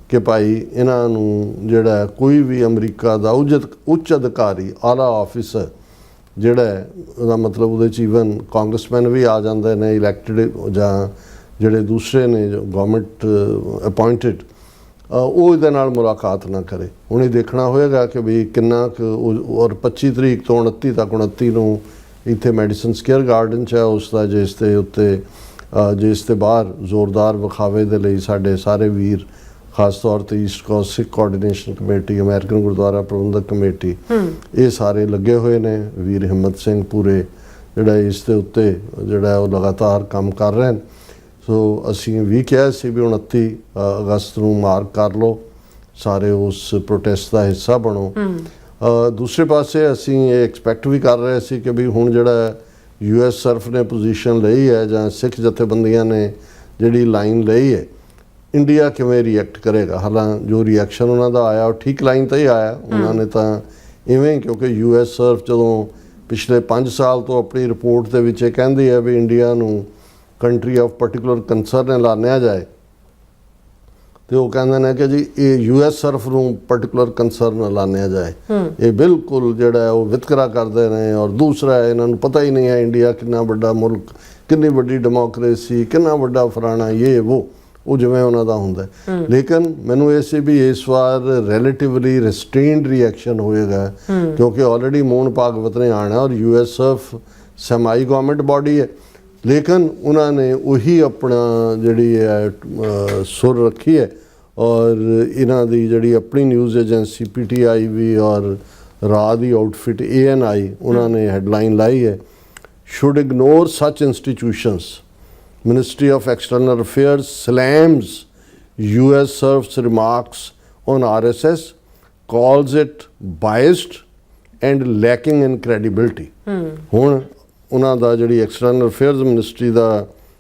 ਕਿ ਭਾਈ ਇਹਨਾਂ ਨੂੰ ਜਿਹੜਾ ਕੋਈ ਵੀ ਅਮਰੀਕਾ ਦਾ ਉੱਚ ਅਧਿਕਾਰੀ, ਆਲਾ ਆਫਿਸਰ ਜਿਹੜਾ ਹੈ ਉਹਦਾ ਮਤਲਬ ਉਹਦੇ 'ਚ ਈਵਨ ਕਾਂਗਰਸਮੈਨ ਵੀ ਆ ਜਾਂਦੇ ਨੇ ਇਲੈਕਟਡ ਜਾਂ ਜਿਹੜੇ ਦੂਸਰੇ ਨੇ ਜੋ ਗਵਰਨਮੈਂਟ ਅਪਾਇੰਟਡ, ਉਹ ਇਹਦੇ ਨਾਲ ਮੁਲਾਕਾਤ ਨਾ ਕਰੇ। ਹੁਣ ਇਹ ਦੇਖਣਾ ਹੋਏਗਾ ਕਿ ਵੀ ਕਿੰਨਾ ਕੁ ਔਰ 25 ਤਰੀਕ ਤੋਂ 29 ਤੱਕ 29 ਨੂੰ ਇੱਥੇ ਮੈਡੀਸਨ ਸਕੁਐਅਰ ਗਾਰਡਨ 'ਚ ਹੈ ਉਸ ਦਾ, ਜਿਸ ਤੇ ਬਾਹਰ ਜ਼ੋਰਦਾਰ ਵਿਖਾਵੇ ਦੇ ਲਈ ਸਾਡੇ ਸਾਰੇ ਵੀਰ, ਖਾਸ ਤੌਰ ਤੇ ਈਸਟ ਕੋਸਟ ਸਿੱਖ ਕੋਆਰਡੀਨੇਸ਼ਨ ਕਮੇਟੀ, ਅਮਰੀਕਨ ਗੁਰਦੁਆਰਾ ਪ੍ਰਬੰਧਕ ਕਮੇਟੀ, ਇਹ ਸਾਰੇ ਲੱਗੇ ਹੋਏ ਨੇ। ਵੀਰ ਹਿੰਮਤ ਸਿੰਘ ਪੂਰੇ ਜਿਹੜਾ ਇਸ ਦੇ ਉੱਤੇ ਜਿਹੜਾ ਉਹ ਲਗਾਤਾਰ ਕੰਮ ਕਰ ਰਹੇ ਨੇ। ਸੋ ਅਸੀਂ ਵੀ ਕਿਹਾ ਸੀ ਵੀ 29 ਅਗਸਤ ਨੂੰ ਮਾਰਕ ਕਰ ਲਓ, ਸਾਰੇ ਉਸ ਪ੍ਰੋਟੈਸਟ ਦਾ ਹਿੱਸਾ ਬਣੋ। ਦੂਸਰੇ ਪਾਸੇ ਅਸੀਂ ਇਹ ਐਕਸਪੈਕਟ ਵੀ ਕਰ ਰਹੇ ਸੀ ਕਿ ਵੀ ਹੁਣ ਜਿਹੜਾ US ਸਰਫ ਨੇ ਪੋਜੀਸ਼ਨ ਲਈ ਹੈ ਜਾਂ ਸਿੱਖ ਜਥੇਬੰਦੀਆਂ ਨੇ ਜਿਹੜੀ ਲਾਈਨ ਲਈ ਹੈ, ਇੰਡੀਆ ਕਿਵੇਂ ਰਿਐਕਟ ਕਰੇਗਾ। ਹਾਲਾਂ ਜੋ ਰਿਐਕਸ਼ਨ ਉਹਨਾਂ ਦਾ ਆਇਆ ਉਹ ਠੀਕ ਲਾਈਨ 'ਤੇ ਹੀ ਆਇਆ। ਉਹਨਾਂ ਨੇ ਤਾਂ ਇਵੇਂ, ਕਿਉਂਕਿ US ਸਰਫ ਜਦੋਂ ਪਿਛਲੇ 5 ਸਾਲ ਤੋਂ ਆਪਣੀ ਰਿਪੋਰਟ ਦੇ ਵਿੱਚ ਇਹ ਕਹਿੰਦੀ ਹੈ ਵੀ ਇੰਡੀਆ ਨੂੰ ਕੰਟਰੀ ਆਫ ਪਾਰਟਿਕੂਲਰ ਕੰਸਰਨ ਐਲਾਨਿਆ ਜਾਏ, ਤੇ ਉਹ ਕਹਿੰਦੇ ਨੇ ਕਿ ਜੀ ਇਹ US ਸਰਫ ਨੂੰ ਪਾਰਟਿਕੂਲਰ ਕੰਸਰਨ ਐਲਾਨਿਆ ਜਾਏ। ਇਹ ਬਿਲਕੁਲ ਜਿਹੜਾ ਹੈ ਉਹ ਵਿਤਕਰਾ ਕਰਦੇ ਨੇ। ਔਰ ਦੂਸਰਾ ਇਹਨਾਂ ਨੂੰ ਪਤਾ ਹੀ ਨਹੀਂ ਹੈ ਇੰਡੀਆ ਕਿੰਨਾ ਵੱਡਾ ਮੁਲਕ, ਕਿੰਨੀ ਵੱਡੀ ਡੈਮੋਕ੍ਰੇਸੀ, ਕਿੰਨਾ ਵੱਡਾ ਫਲਾਣਾ ਇਹ ਉਹ ਜਿਵੇਂ ਉਹਨਾਂ ਦਾ ਹੁੰਦਾ। ਲੇਕਿਨ ਮੈਨੂੰ ਇਹ ਸੀ ਵੀ ਇਸ ਵਾਰ ਰਿਲੇਟਿਵਲੀ ਰਿਸਟ੍ਰੇਨਡ ਰਿਐਕਸ਼ਨ ਹੋਏਗਾ, ਕਿਉਂਕਿ ਆਲਰੇਡੀ ਮੋਹਨ ਭਾਗਵਤ ਨੇ ਆਣਾ ਔਰ US ਸਰਫ ਸੈਮਾਈ ਗਵਰਨਮੈਂਟ ਬਾਡੀ ਹੈ, ਲੇਕਿਨ ਉਹਨਾਂ ਨੇ ਉਹੀ ਆਪਣਾ ਜਿਹੜੀ ਹੈ ਸੁਰ ਰੱਖੀ ਹੈ। ਔਰ ਇਹਨਾਂ ਦੀ ਜਿਹੜੀ ਆਪਣੀ ਨਿਊਜ਼ ਏਜੰਸੀ PTI ਵੀ ਔਰ ਰਾਹ ਦੀ ਆਊਟਫਿਟ ANI, ਉਹਨਾਂ ਨੇ ਹੈਡਲਾਈਨ ਲਾਈ ਹੈ, ਸ਼ੁੱਡ ਇਗਨੋਰ ਸੱਚ institutions, Ministry of External Affairs slams US serf's remarks on RSS, calls it biased and lacking in credibility। ਹੁਣ ਉਹਨਾਂ ਦਾ ਜਿਹੜੀ ਐਕਸਟਰਨਲ ਅਫੇਅਰਸ ਮਿਨਿਸਟਰੀ ਦਾ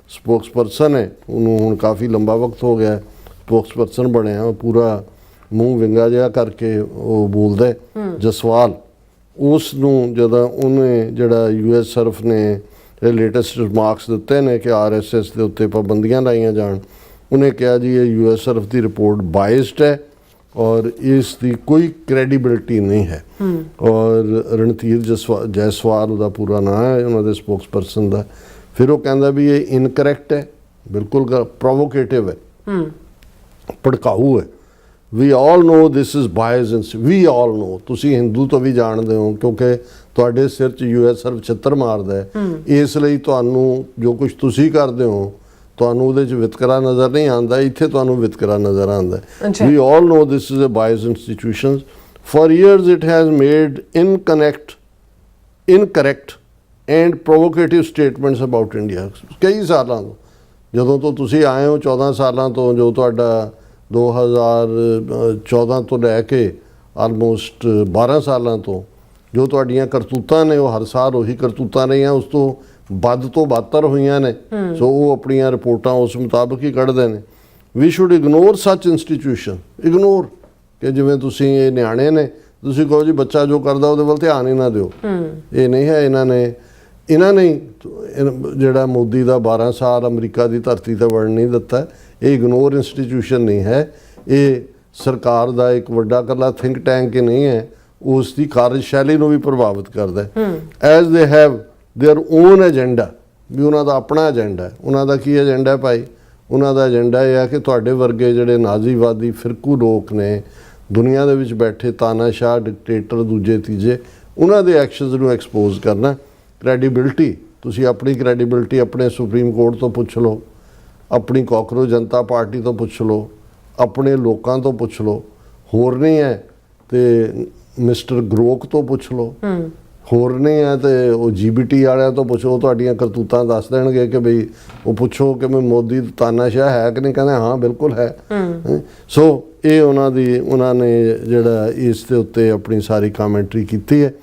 ਸਪੋਕਸਪਰਸਨ ਹੈ, ਉਹਨੂੰ ਹੁਣ ਕਾਫੀ ਲੰਬਾ ਵਕਤ ਹੋ ਗਿਆ ਸਪੋਕਸਪਰਸਨ ਬਣਿਆ, ਉਹ ਪੂਰਾ ਮੂੰਹ ਵਿੰਗਾ ਜਿਹਾ ਕਰਕੇ ਉਹ ਬੋਲਦਾ ਜਸਵਾਲ। ਉਸ ਨੂੰ ਜਦੋਂ ਉਹਨੇ ਜਿਹੜਾ US ਸਰਫ ਨੇ ਲੇਟੈਸਟ ਰਿਮਾਰਕਸ ਦਿੱਤੇ ਨੇ ਕਿ RSS ਦੇ ਉੱਤੇ ਪਾਬੰਦੀਆਂ ਲਾਈਆਂ ਜਾਣ, ਉਹਨੇ ਕਿਹਾ ਜੀ ਇਹ US ਸਰਫ ਦੀ ਰਿਪੋਰਟ ਬਾਇਸਡ ਹੈ ਔਰ ਇਸ ਦੀ ਕੋਈ ਕ੍ਰੈਡੀਬਿਲਿਟੀ ਨਹੀਂ ਹੈ। ਔਰ ਰਣਧੀਰ ਜੈਸਵਾਲ ਉਹਦਾ ਪੂਰਾ ਨਾਂ ਹੈ ਉਹਨਾਂ ਦੇ ਸਪੋਕਸਪਰਸਨ ਦਾ। ਫਿਰ ਉਹ ਕਹਿੰਦਾ ਵੀ ਇਹ ਇਨਕਰੈਕਟ ਹੈ, ਬਿਲਕੁਲ ਪ੍ਰੋਵੋਕੇਟਿਵ ਹੈ, ਭੜਕਾਊ ਹੈ। ਵੀ all know this is ਬਾਇਸ, we all ਨੋ, ਤੁਸੀਂ ਹਿੰਦੂ ਤੋਂ ਵੀ ਜਾਣਦੇ ਹੋ ਕਿਉਂਕਿ ਤੁਹਾਡੇ ਸਿਰ 'ਚ US ਸਰਫ ਛਿੱਤਰ ਮਾਰਦਾ ਹੈ, ਇਸ ਲਈ ਤੁਹਾਨੂੰ ਜੋ ਕੁਝ ਤੁਸੀਂ ਕਰਦੇ ਹੋ ਤੁਹਾਨੂੰ ਉਹਦੇ 'ਚ ਵਿਤਕਰਾ ਨਜ਼ਰ ਨਹੀਂ ਆਉਂਦਾ, ਇੱਥੇ ਤੁਹਾਨੂੰ ਵਿਤਕਰਾ ਨਜ਼ਰ ਆਉਂਦਾ। We all know this is a bias institution, for years it has made incorrect and provocative statements about India। ਕਈ ਸਾਲਾਂ ਤੋਂ, ਜਦੋਂ ਤੋਂ ਤੁਸੀਂ ਆਏ ਹੋ 14 ਸਾਲਾਂ ਤੋਂ, ਜੋ ਤੁਹਾਡਾ 2014 ਤੋਂ ਲੈ ਕੇ ਆਲਮੋਸਟ 12 ਸਾਲਾਂ ਤੋਂ ਜੋ ਤੁਹਾਡੀਆਂ ਕਰਤੂਤਾਂ ਨੇ ਉਹ ਹਰ ਸਾਲ ਉਹੀ ਕਰਤੂਤਾਂ ਰਹੀਆਂ, ਉਸ ਤੋਂ ਵੱਧ ਤੋਂ ਬਦਤਰ ਹੋਈਆਂ ਨੇ। ਸੋ ਉਹ ਆਪਣੀਆਂ ਰਿਪੋਰਟਾਂ ਉਸ ਮੁਤਾਬਕ ਹੀ ਕੱਢਦੇ ਨੇ। ਵੀ ਸ਼ੁੱਡ ਇਗਨੋਰ ਸੱਚ ਇੰਸਟੀਟਿਊਸ਼ਨ, ਇਗਨੋਰ, ਕਿ ਜਿਵੇਂ ਤੁਸੀਂ ਇਹ ਨਿਆਣੇ ਨੇ, ਤੁਸੀਂ ਕਹੋ ਜੀ ਬੱਚਾ ਜੋ ਕਰਦਾ ਉਹਦੇ ਵੱਲ ਧਿਆਨ ਹੀ ਨਾ ਦਿਓ। ਇਹ ਨਹੀਂ ਹੈ। ਇਹਨਾਂ ਨੇ ਜਿਹੜਾ ਮੋਦੀ ਦਾ 12 ਸਾਲ ਅਮਰੀਕਾ ਦੀ ਧਰਤੀ ਤੇ ਵੜਨ ਨਹੀਂ ਦਿੱਤਾ। ਇਹ ਇਗਨੋਰ ਇੰਸਟੀਟਿਊਸ਼ਨ ਨਹੀਂ ਹੈ, ਇਹ ਸਰਕਾਰ ਦਾ ਇੱਕ ਵੱਡਾ ਇਕੱਲਾ ਥਿੰਕ ਟੈਂਕ ਹੀ ਨਹੀਂ ਹੈ, ਉਸ ਦੀ ਕਾਰਜਸ਼ੈਲੀ ਨੂੰ ਵੀ ਪ੍ਰਭਾਵਿਤ ਕਰਦਾ ਹੈ। As they have their own agenda, भी उन्हों का अपना एजेंडा है। उन्हों का की एजेंडा है भाई? उन्हों का एजेंडा यह है कि तुहाडे वर्गे जिहड़े नाजीवादी फिरकू लोग ने दुनिया दे विच बैठे, तानाशाह डिकटेटर दूजे तीजे, उन्हों के एक्शनस नूं एक्सपोज करना। क्रैਡੀबिलिटी, तुसीं अपनी क्रैਡੀबिलिटी अपने सुप्रीम कोर्ट तो पुछ लो, अपनी कॉकरोच जनता पार्टी तो पुछ लो, अपने लोगों तो पुछ लो, होर नहीं है तो मिस्टर ग्रोक तो पुछ लो, होर नहीं है तो वो GBT वाले तो पुछो, तुहाडीआं करतूतां दस देणगे कि बई वो पुछो कि मैं मोदी तानाशाह है कि नहीं, कहते हाँ बिल्कुल है। सो ये उन्होंने जिहड़ा इस दे उत्ते अपनी सारी कामेंटरी की है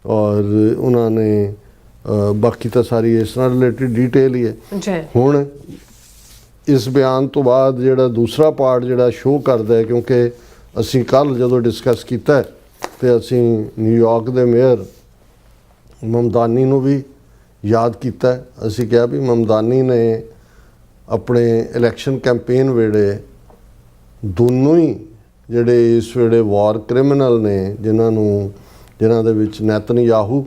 और उन्होंने बाकी तो सारी इस नाल रिलेटेड डिटेल ही है। हुण इस बयान तो बाद जिहड़ा दूसरा पार्ट जिहड़ा शो करदा है, क्योंकि असीं कल जदों डिस्कस कीता तो असीं न्यूयॉर्क दे मेयर ममदानी नूं भी याद किया। असीं कहा भी ममदानी ने अपने इलैक्शन कैंपेन वेले दोनों ही जिहड़े इस वेले वार क्रिमिनल ने, जिन्हां दे विच नेतनयाहू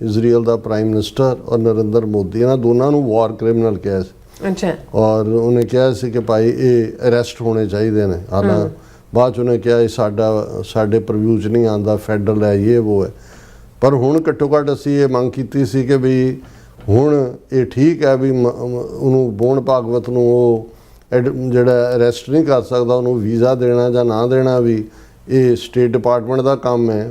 ਇਜ਼ਰਾਈਲ ਦਾ ਪ੍ਰਾਈਮ ਮਿਨਿਸਟਰ ਔਰ ਨਰਿੰਦਰ ਮੋਦੀ, ਇਹਨਾਂ ਦੋਨਾਂ ਨੂੰ ਵਾਰ ਕ੍ਰਿਮੀਨਲ ਕਿਹਾ ਸੀ। ਅੱਛਾ। ਔਰ ਉਹਨੇ ਕਿਹਾ ਸੀ ਕਿ ਭਾਈ ਇਹ ਅਰੈਸਟ ਹੋਣੇ ਚਾਹੀਦੇ ਨੇ। ਹਾਲਾਂ ਬਾਅਦ 'ਚ ਉਹਨੇ ਕਿਹਾ ਇਹ ਸਾਡੇ ਪ੍ਰਵਿਊ 'ਚ ਨਹੀਂ ਆਉਂਦਾ, ਫੈਡਰਲ ਹੈ, ਇਹ ਉਹ ਹੈ। ਪਰ ਹੁਣ ਘੱਟੋ ਘੱਟ ਅਸੀਂ ਇਹ ਮੰਗ ਕੀਤੀ ਸੀ ਕਿ ਵੀ ਹੁਣ ਇਹ ਠੀਕ ਹੈ ਵੀ ਉਹਨੂੰ ਬੋਨ ਭਾਗਵਤ ਨੂੰ ਉਹ ਜਿਹੜਾ ਅਰੈਸਟ ਨਹੀਂ ਕਰ ਸਕਦਾ, ਉਹਨੂੰ ਵੀਜ਼ਾ ਦੇਣਾ ਜਾਂ ਨਾ ਦੇਣਾ ਵੀ ਇਹ ਸਟੇਟ ਡਿਪਾਰਟਮੈਂਟ ਦਾ ਕੰਮ ਹੈ।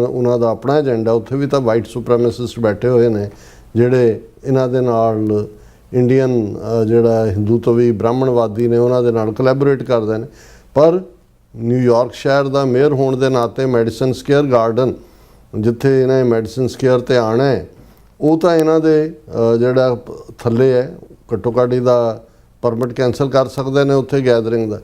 ਉਹਨਾਂ ਦਾ ਆਪਣਾ ਏਜੰਡਾ। ਉੱਥੇ ਵੀ ਤਾਂ ਵਾਈਟ ਸੁਪਰੈਮੈਸਿਸਟ ਬੈਠੇ ਹੋਏ ਨੇ ਜਿਹੜੇ ਇਹਨਾਂ ਦੇ ਨਾਲ ਇੰਡੀਅਨ ਜਿਹੜਾ ਹਿੰਦੂਤਵੀ ਬ੍ਰਾਹਮਣਵਾਦੀ ਨੇ ਉਹਨਾਂ ਦੇ ਨਾਲ ਕੋਲੈਬੋਰੇਟ ਕਰਦੇ ਨੇ। ਪਰ ਨਿਊਯਾਰਕ ਸ਼ਹਿਰ ਦਾ ਮੇਅਰ ਹੋਣ ਦੇ ਨਾਤੇ ਮੈਡੀਸਨ ਸਕੁਅਰ ਗਾਰਡਨ, ਜਿੱਥੇ ਇਹਨਾਂ ਨੇ ਮੈਡੀਸਨ ਸਕੁਅਰ 'ਤੇ ਆਉਣਾ ਹੈ, ਉਹ ਤਾਂ ਇਹਨਾਂ ਦੇ ਜਿਹੜਾ ਥੱਲੇ ਹੈ। ਘੱਟੋ ਘੱਟ ਇਹਦਾ ਪਰਮਿਟ ਕੈਂਸਲ ਕਰ ਸਕਦੇ ਨੇ ਉੱਥੇ ਗੈਦਰਿੰਗ ਦਾ।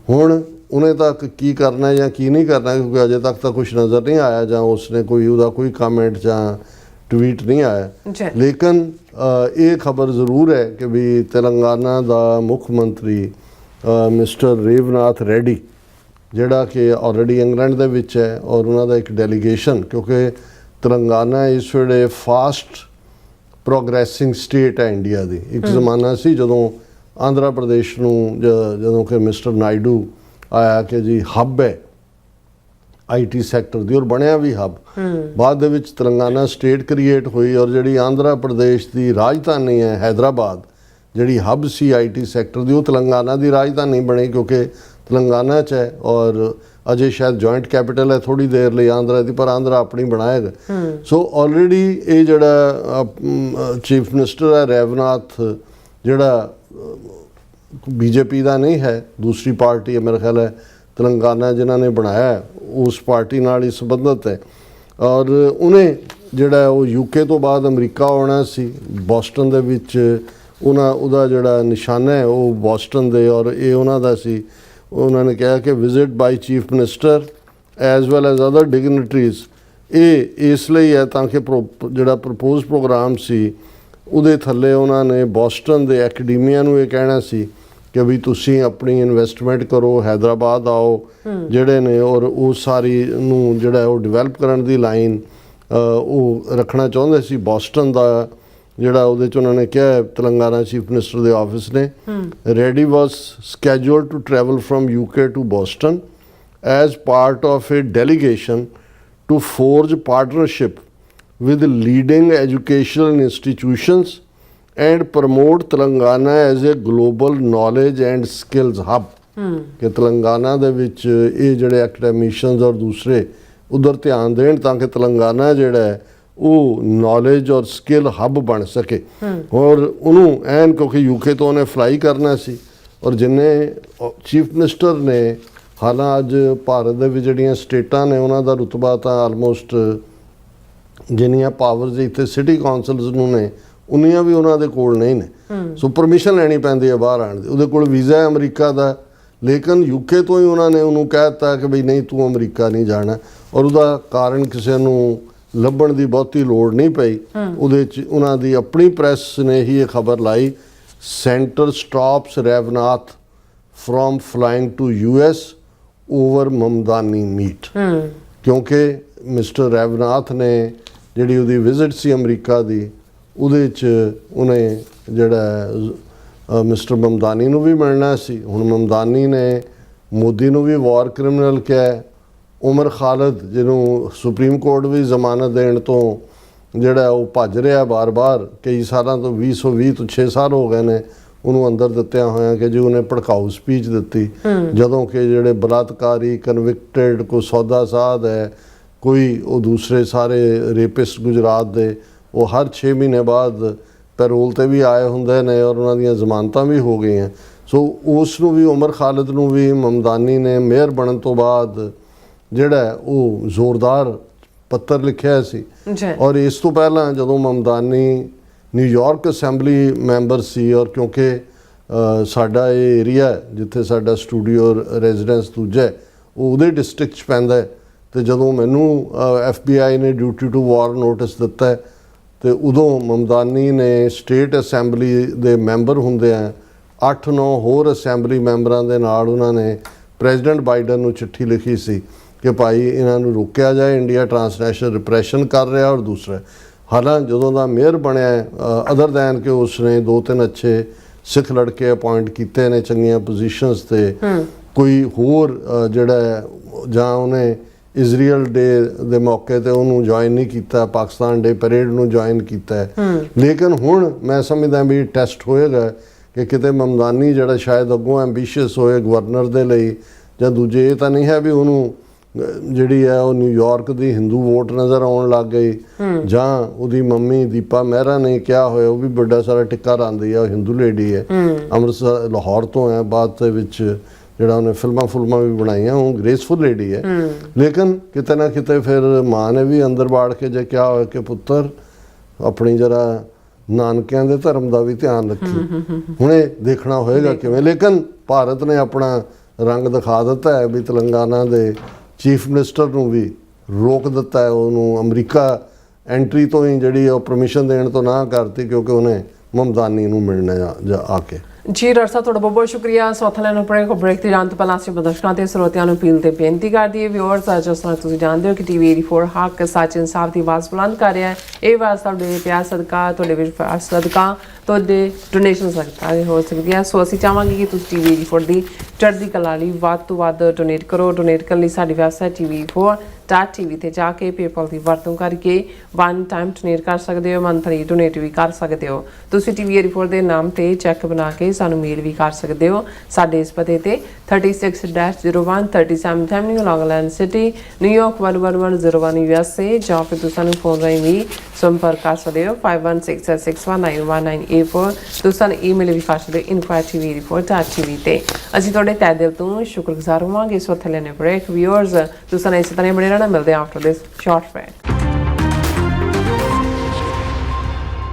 ਹੁਣ ਉਹਨੇ ਤੱਕ ਕੀ ਕਰਨਾ ਜਾਂ ਕੀ ਨਹੀਂ ਕਰਨਾ, ਕਿਉਂਕਿ ਅਜੇ ਤੱਕ ਤਾਂ ਕੁਝ ਨਜ਼ਰ ਨਹੀਂ ਆਇਆ ਜਾਂ ਉਸਨੇ ਉਹਦਾ ਕੋਈ ਕਮੈਂਟ ਜਾਂ ਟਵੀਟ ਨਹੀਂ ਆਇਆ। ਲੇਕਿਨ ਇਹ ਖਬਰ ਜ਼ਰੂਰ ਹੈ ਕਿ ਵੀ ਤੇਲੰਗਾਨਾ ਦਾ ਮੁੱਖ ਮੰਤਰੀ ਮਿਸਟਰ ਰੇਵਨਾਥ ਰੈਡੀ, ਜਿਹੜਾ ਕਿ ਆਲਰੇਡੀ ਇੰਗਲੈਂਡ ਦੇ ਵਿੱਚ ਹੈ, ਔਰ ਉਹਨਾਂ ਦਾ ਇੱਕ ਡੈਲੀਗੇਸ਼ਨ, ਕਿਉਂਕਿ ਤੇਲੰਗਾਨਾ ਇਸ ਵੇਲੇ ਫਾਸਟ ਪ੍ਰੋਗਰੈਸਿੰਗ ਸਟੇਟ ਹੈ ਇੰਡੀਆ ਦੀ। ਇੱਕ ਜ਼ਮਾਨਾ ਸੀ ਜਦੋਂ ਆਂਧਰਾ ਪ੍ਰਦੇਸ਼ ਨੂੰ ਜਦੋਂ ਕਿ ਮਿਸਟਰ ਨਾਇਡੂ ਆਇਆ ਕਿ ਜੀ ਹੱਬ ਹੈ IT ਸੈਕਟਰ ਦੀ, ਔਰ ਬਣਿਆ ਵੀ ਹੱਬ। ਬਾਅਦ ਦੇ ਵਿੱਚ ਤੇਲੰਗਾਨਾ ਸਟੇਟ ਕ੍ਰੀਏਟ ਹੋਈ, ਔਰ ਜਿਹੜੀ ਆਂਧਰਾ ਪ੍ਰਦੇਸ਼ ਦੀ ਰਾਜਧਾਨੀ ਹੈ ਹੈਦਰਾਬਾਦ, ਜਿਹੜੀ ਹੱਬ ਸੀ IT ਸੈਕਟਰ ਦੀ, ਉਹ ਤੇਲੰਗਾਨਾ ਦੀ ਰਾਜਧਾਨੀ ਬਣੀ ਕਿਉਂਕਿ ਤੇਲੰਗਾਨਾ 'ਚ ਹੈ। ਔਰ ਅਜੇ ਸ਼ਾਇਦ ਜੁਆਇੰਟ ਕੈਪੀਟਲ ਹੈ ਥੋੜ੍ਹੀ ਦੇਰ ਲਈ ਆਂਧਰਾ ਦੀ, ਪਰ ਆਂਧਰਾ ਆਪਣੀ ਬਣਾਏਗਾ। ਸੋ ਆਲਰੇਡੀ ਇਹ ਜਿਹੜਾ ਚੀਫ ਮਿਨਿਸਟਰ ਹੈ ਰੇਵਨਾਥ, ਜਿਹੜਾ BJP ਦਾ ਨਹੀਂ ਹੈ, ਦੂਸਰੀ ਪਾਰਟੀ ਹੈ ਮੇਰੇ ਖਿਆਲ ਹੈ ਤੇਲੰਗਾਨਾ ਜਿਨ੍ਹਾਂ ਨੇ ਬਣਾਇਆ, ਉਸ ਪਾਰਟੀ ਨਾਲ ਹੀ ਸੰਬੰਧਿਤ ਹੈ। ਔਰ ਉਹਨੇ ਜਿਹੜਾ ਉਹ UK ਤੋਂ ਬਾਅਦ ਅਮਰੀਕਾ ਆਉਣਾ ਸੀ, ਬੋਸਟਨ ਦੇ ਵਿੱਚ ਉਹਦਾ ਜਿਹੜਾ ਨਿਸ਼ਾਨਾ ਹੈ ਉਹ ਬੋਸਟਨ ਦੇ, ਔਰ ਇਹ ਉਹਨਾਂ ਦਾ ਸੀ। ਉਹਨਾਂ ਨੇ ਕਿਹਾ ਕਿ visit by chief minister as well as other dignitaries, ਇਹ ਇਸ ਲਈ ਹੈ ਤਾਂ ਕਿ ਜਿਹੜਾ ਪ੍ਰਪੋਜ਼ ਪ੍ਰੋਗਰਾਮ ਸੀ ਉਹਦੇ ਥੱਲੇ ਉਹਨਾਂ ਨੇ ਬੋਸਟਨ ਦੇ ਐਕੈਡਮੀਆ ਨੂੰ ਇਹ ਕਹਿਣਾ ਸੀ ਕਿ ਵੀ ਤੁਸੀਂ ਆਪਣੀ ਇਨਵੈਸਟਮੈਂਟ ਕਰੋ, ਹੈਦਰਾਬਾਦ ਆਓ ਜਿਹੜੇ ਨੇ, ਔਰ ਉਹ ਸਾਰੀ ਨੂੰ ਜਿਹੜਾ ਉਹ ਡਿਵੈਲਪ ਕਰਨ ਦੀ ਲਾਈਨ ਉਹ ਰੱਖਣਾ ਚਾਹੁੰਦੇ ਸੀ। ਬੋਸਟਨ ਦਾ ਜਿਹੜਾ ਉਹਦੇ 'ਚ ਉਹਨਾਂ ਨੇ ਕਿਹਾ, ਤੇਲੰਗਾਨਾ ਚੀਫ ਮਿਨਿਸਟਰ ਦੇ ਆਫਿਸ ਨੇ, Reddy was scheduled to travel from UK to Boston as part of a delegation to forge partnership with leading educational institutions and promote Telangana as a global knowledge and skills hub। ਕਿ ਤੇਲੰਗਾਨਾ ਦੇ ਵਿੱਚ ਇਹ ਜਿਹੜੇ ਐਕੈਡਮਿਸ਼ੀਅਨਸ ਔਰ ਦੂਸਰੇ ਉਧਰ ਧਿਆਨ ਦੇਣ ਤਾਂ ਕਿ ਤੇਲੰਗਾਨਾ ਜਿਹੜਾ ਹੈ ਉਹ ਨੌਲੇਜ ਔਰ ਸਕਿੱਲ ਹੱਬ ਬਣ ਸਕੇ। ਔਰ ਉਹਨੂੰ ਐਨ ਕਿਉਂਕਿ UK ਤੋਂ ਉਹਨੇ ਫਲਾਈ ਕਰਨਾ ਸੀ, ਔਰ ਜਿੰਨੇ ਚੀਫ ਮਿਨਿਸਟਰ ਨੇ, ਹਾਲਾਂ ਅੱਜ ਭਾਰਤ ਦੇ ਵਿੱਚ ਜਿਹੜੀਆਂ ਸਟੇਟਾਂ ਨੇ ਉਹਨਾਂ ਦਾ ਰੁਤਬਾ ਤਾਂ ਆਲਮੋਸਟ ਜਿੰਨੀਆਂ ਪਾਵਰਸ ਇੱਥੇ ਸਿਟੀ ਕੌਂਸਲਸ ਨੂੰ ਨੇ ਉਨੀਆਂ ਵੀ ਉਹਨਾਂ ਦੇ ਕੋਲ ਨਹੀਂ ਨੇ। ਸੋ ਪਰਮਿਸ਼ਨ ਲੈਣੀ ਪੈਂਦੀ ਹੈ ਬਾਹਰ ਆਉਣ ਦੀ। ਉਹਦੇ ਕੋਲ ਵੀਜ਼ਾ ਹੈ ਅਮਰੀਕਾ ਦਾ, ਲੇਕਿਨ UK ਤੋਂ ਹੀ ਉਹਨਾਂ ਨੇ ਉਹਨੂੰ ਕਹਿ ਦਿੱਤਾ ਕਿ ਬਈ ਨਹੀਂ ਤੂੰ ਅਮਰੀਕਾ ਨਹੀਂ ਜਾਣਾ, ਔਰ ਉਹਦਾ ਕਾਰਨ ਕਿਸੇ ਨੂੰ ਲੱਭਣ ਦੀ ਬਹੁਤੀ ਲੋੜ ਨਹੀਂ ਪਈ। ਉਹਦੇ 'ਚ ਉਹਨਾਂ ਦੀ ਆਪਣੀ ਪ੍ਰੈਸ ਨੇ ਹੀ ਇਹ ਖਬਰ ਲਾਈ, centre stops Revanth from flying to US over Mamdani meet. ਕਿਉਂਕਿ ਮਿਸਟਰ ਰੇਵਨਾਥ ਨੇ ਜਿਹੜੀ ਉਹਦੀ ਵਿਜ਼ਿਟ ਸੀ ਅਮਰੀਕਾ ਦੀ, ਉਹਦੇ 'ਚ ਉਹਨੇ ਜਿਹੜਾ ਮਿਸਟਰ ਮਮਦਾਨੀ ਨੂੰ ਵੀ ਮਿਲਣਾ ਸੀ। ਹੁਣ ਮਮਦਾਨੀ ਨੇ ਮੋਦੀ ਨੂੰ ਵੀ ਵਾਰ ਕ੍ਰਿਮੀਨਲ ਕਿਹਾ। ਉਮਰ ਖਾਲਿਦ ਜਿਹਨੂੰ ਸੁਪਰੀਮ ਕੋਰਟ ਵੀ ਜ਼ਮਾਨਤ ਦੇਣ ਤੋਂ ਜਿਹੜਾ ਉਹ ਭੱਜ ਰਿਹਾ ਬਾਰ-ਬਾਰ, ਕਈ ਸਾਲਾਂ ਤੋਂ 2020 ਤੋਂ 6 ਸਾਲ ਹੋ ਗਏ ਨੇ ਉਹਨੂੰ ਅੰਦਰ ਦਿੱਤਿਆਂ ਹੋਇਆਂ ਕਿ ਜੀ ਉਹਨੇ ਭੜਕਾਊ ਸਪੀਚ ਦਿੱਤੀ, ਜਦੋਂ ਕਿ ਜਿਹੜੇ ਬਲਾਤਕਾਰੀ ਕਨਵਿਕਟਡ ਕੋਈ ਸੌਦਾ ਸਾਧ ਹੈ, ਕੋਈ ਉਹ ਦੂਸਰੇ ਸਾਰੇ ਰੇਪਿਸਟ ਗੁਜਰਾਤ ਦੇ, ਉਹ ਹਰ 6 ਮਹੀਨੇ ਬਾਅਦ ਪੈਰੋਲ 'ਤੇ ਵੀ ਆਏ ਹੁੰਦੇ ਨੇ ਔਰ ਉਹਨਾਂ ਦੀਆਂ ਜ਼ਮਾਨਤਾਂ ਵੀ ਹੋ ਗਈਆਂ। ਸੋ ਉਸ ਨੂੰ ਵੀ, ਉਮਰ ਖਾਲਿਦ ਨੂੰ ਵੀ ਮਮਦਾਨੀ ਨੇ ਮੇਅਰ ਬਣਨ ਤੋਂ ਬਾਅਦ ਜਿਹੜਾ ਉਹ ਜ਼ੋਰਦਾਰ ਪੱਤਰ ਲਿਖਿਆ ਸੀ। ਔਰ ਇਸ ਤੋਂ ਪਹਿਲਾਂ ਜਦੋਂ ਮਮਦਾਨੀ ਨਿਊਯਾਰਕ ਅਸੈਂਬਲੀ ਮੈਂਬਰ ਸੀ, ਔਰ ਕਿਉਂਕਿ ਸਾਡਾ ਇਹ ਏਰੀਆ ਜਿੱਥੇ ਸਾਡਾ ਸਟੂਡੀਓ ਰੈਜ਼ੀਡੈਂਸ ਦੂਜਾ ਉਹ ਉਹਦੇ ਡਿਸਟ੍ਰਿਕਟ 'ਚ ਪੈਂਦਾ ਹੈ, ਅਤੇ ਜਦੋਂ ਮੈਨੂੰ FBI ਨੇ ਡਿਊਟੀ ਟੂ ਵਾਰ ਨੋਟਿਸ ਦਿੱਤਾ ਅਤੇ ਉਦੋਂ ਮਮਦਾਨੀ ਨੇ ਸਟੇਟ ਅਸੈਂਬਲੀ ਦੇ ਮੈਂਬਰ ਹੁੰਦੇ ਆ 8-9 ਹੋਰ ਅਸੈਂਬਲੀ ਮੈਂਬਰਾਂ ਦੇ ਨਾਲ ਉਹਨਾਂ ਨੇ ਪ੍ਰੈਜ਼ੀਡੈਂਟ ਬਾਈਡਨ ਨੂੰ ਚਿੱਠੀ ਲਿਖੀ ਸੀ ਕਿ ਭਾਈ ਇਹਨਾਂ ਨੂੰ ਰੋਕਿਆ ਜਾਏ, ਇੰਡੀਆ ਟਰਾਂਸਨੈਸ਼ਨਲ ਰਿਪਰੈਸ਼ਨ ਕਰ ਰਿਹਾ। ਔਰ ਦੂਸਰਾ ਹਾਲਾਂਕਿ ਜਦੋਂ ਦਾ ਮੇਅਰ ਬਣਿਆ ਅਦਰ ਦੈਨ ਕਿ ਉਸਨੇ 2-3 ਅੱਛੇ ਸਿੱਖ ਲੜਕੇ ਅਪਾਇੰਟ ਕੀਤੇ ਨੇ ਚੰਗੀਆਂ ਪੋਜੀਸ਼ਨਸ ਤੇ, ਕੋਈ ਹੋਰ ਜਿਹੜਾ ਹੈ, ਜਾਂ ਉਹਨੇ ਇਜ਼ਰਾਈਲ ਡੇ ਦੇ ਮੌਕੇ ਤੇ ਉਹਨੂੰ ਜੁਆਇਨ ਨਹੀਂ ਕੀਤਾ, ਪਾਕਿਸਤਾਨ ਡੇ ਪਰੇਡ ਨੂੰ ਜੁਆਇਨ ਕੀਤਾ। ਲੇਕਿਨ ਹੁਣ ਮੈਂ ਸਮਝਦਾ ਵੀ ਟੈਸਟ ਹੋਏਗਾ ਕਿ ਕਿਤੇ ਮਮਦਾਨੀ ਜਿਹੜਾ ਸ਼ਾਇਦ ਅੱਗੋਂ ਐਂਬੀਸ਼ੀਅਸ ਹੋਏ ਗਵਰਨਰ ਦੇ ਲਈ, ਜਾਂ ਦੂਜੇ ਇਹ ਤਾਂ ਨਹੀਂ ਹੈ ਵੀ ਉਹਨੂੰ ਜਿਹੜੀ ਹੈ ਉਹ ਨਿਊਯਾਰਕ ਦੀ ਹਿੰਦੂ ਵੋਟ ਨਜ਼ਰ ਆਉਣ ਲੱਗ ਗਈ, ਜਾਂ ਉਹਦੀ ਮੰਮੀ ਦੀਪਾ ਮਹਿਰਾ ਨੇ ਕਿਹਾ ਹੋਇਆ, ਉਹ ਵੀ ਵੱਡਾ ਸਾਰਾ ਟਿੱਕਾ ਲਾਉਂਦੀ ਹੈ, ਉਹ ਹਿੰਦੂ ਲੇਡੀ ਹੈ, ਅੰਮ੍ਰਿਤਸਰ ਲਾਹੌਰ ਤੋਂ ਹੈ, ਬਾਅਦ ਦੇ ਵਿੱਚ ਜਿਹੜਾ ਉਹਨੇ ਫਿਲਮਾਂ ਵੀ ਬਣਾਈਆਂ, ਉਹ ਗ੍ਰੇਸਫੁਲ ਲੇਡੀ ਹੈ। ਲੇਕਿਨ ਕਿਤੇ ਨਾ ਕਿਤੇ ਫਿਰ ਮਾਂ ਨੇ ਵੀ ਅੰਦਰ ਬਾੜ ਕੇ ਜੇ ਕਿਹਾ ਹੋਇਆ ਕਿ ਪੁੱਤਰ ਆਪਣੀ ਜਰਾ ਨਾਨਕਿਆਂ ਦੇ ਧਰਮ ਦਾ ਵੀ ਧਿਆਨ ਰੱਖੀ। ਹੁਣ ਇਹ ਦੇਖਣਾ ਹੋਏਗਾ ਕਿਵੇਂ। ਲੇਕਿਨ ਭਾਰਤ ਨੇ ਆਪਣਾ ਰੰਗ ਦਿਖਾ ਦਿੱਤਾ ਹੈ ਵੀ ਤੇਲੰਗਾਨਾ ਦੇ ਚੀਫ ਮਿਨਿਸਟਰ ਨੂੰ ਵੀ ਰੋਕ ਦਿੱਤਾ ਹੈ, ਉਹਨੂੰ ਅਮਰੀਕਾ ਐਂਟਰੀ ਤੋਂ ਹੀ ਜਿਹੜੀ ਉਹ ਪਰਮਿਸ਼ਨ ਦੇਣ ਤੋਂ ਨਾ ਕਰਤੀ, ਕਿਉਂਕਿ ਉਹਨੇ ਮਮਦਾਨੀ ਨੂੰ ਮਿਲਣਾ ਆ ਕੇ। ਜੀ ਡਾਕਟਰ ਸਾਹਿਬ, ਤੁਹਾਡਾ ਬਹੁਤ ਬਹੁਤ ਸ਼ੁਕਰੀਆ। ਸੌਥਾ ਨੂੰ ਬ੍ਰੇਕ ਤੇ ਜਾਣ ਤੋਂ ਪਹਿਲਾਂ ਅਸੀਂ ਦਰਸ਼ਕਾਂ ਤੇ ਸਰੋਤਿਆਂ ਨੂੰ ਅਪੀਲ ਤੇ ਬੇਨਤੀ ਕਰਦੀ ਹੈ ਵਿਊਅਰਸ, ਜਿਸ ਤਰ੍ਹਾਂ ਤੁਸੀਂ ਜਾਣਦੇ ਹੋ ਕਿ ਟੀਵੀ 84 ਹੱਕ ਸੱਚ ਇਨਸਾਫ ਦੀ ਆਵਾਜ਼ ਬੁਲੰਦ ਕਰ ਰਿਹਾ ਹੈ। ਇਹ ਆਵਾਜ਼ ਤੁਹਾਡੇ ਪਿਆਰ ਸਦਕਾ, ਤੁਹਾਡੇ ਵਿਸ਼ਵਾਸ ਸਦਕਾ, ਤੁਹਾਡੇ ਡੋਨੇਸ਼ਨ ਸਦਕਾ ਹੋ ਸਕਦੀ ਹੈ। ਸੋ ਅਸੀਂ ਚਾਹਾਂਗੇ ਕਿ ਤੁਸੀਂ ਟੀਵੀ 84 ਦੀ ਚੜ੍ਹਦੀ ਕਲਾ ਲਈ ਵੱਧ ਤੋਂ ਵੱਧ ਡੋਨੇਟ ਕਰੋ। ਡੋਨੇਟ ਕਰਨ ਲਈ ਸਾਡੀ ਵੈਬਸਾਈਟ TV ਤੇ ਜਾ ਕੇ ਪੇਪਲ ਦੀ ਵਰਤੋਂ ਕਰਕੇ 1 ਟਾਈਮ ਡੋਨੇਟ ਕਰ ਸਕਦੇ ਹੋ, ਮੰਥਲੀ ਡੋਨੇਟ ਵੀ ਕਰ ਸਕਦੇ ਹੋ। ਤੁਸੀਂ ਟੀਵੀ 84 ਦੇ ਨਾਮ ਤੇ ਚੈੱਕ ਬਣਾ ਕੇ ਸਾਨੂੰ ਮੇਲ ਵੀ ਕਰ ਸਕਦੇ ਹੋ ਸਾਡੇ ਇਸ ਪਤੇ ਤੇ 36-01 37 Avenue, Long Island City, New York 11101 USA, ਜਾਂ ਫਿਰ ਤੁਸੀਂ ਸਾਨੂੰ ਫੋਨ ਰਾਹੀਂ ਵੀ ਸੰਪਰਕ ਕਰ ਸਕਦੇ ਹੋ 5166619184। ਤੁਸੀਂ ਸਾਨੂੰ ਈਮੇਲ ਵੀ ਕਰ ਸਕਦੇ ਹੋ info@tv84.tv ਤੇ। ਅਸੀਂ ਤੁਹਾਡੇ ਤਹਿ ਦਿਲ ਤੋਂ ਸ਼ੁਕਰਗੁਜ਼ਾਰ ਹੋਵਾਂਗੇ। ਇਸ ਵਕਤ ਲੈਣੇ ਬ੍ਰੇਕ। ਵਿਊਅਰਸ, ਤੁਸੀਂ ਸਾਨੂੰ ਇਸੇ ਤਰ੍ਹਾਂ ਬਣੇ ਰਹਿਣਾ। ਮਿਲਦੇ ਹਾਂ ਆਫਟਰ ਦਿਸ ਸ਼ਾਰਟ ਬ੍ਰੇਕ।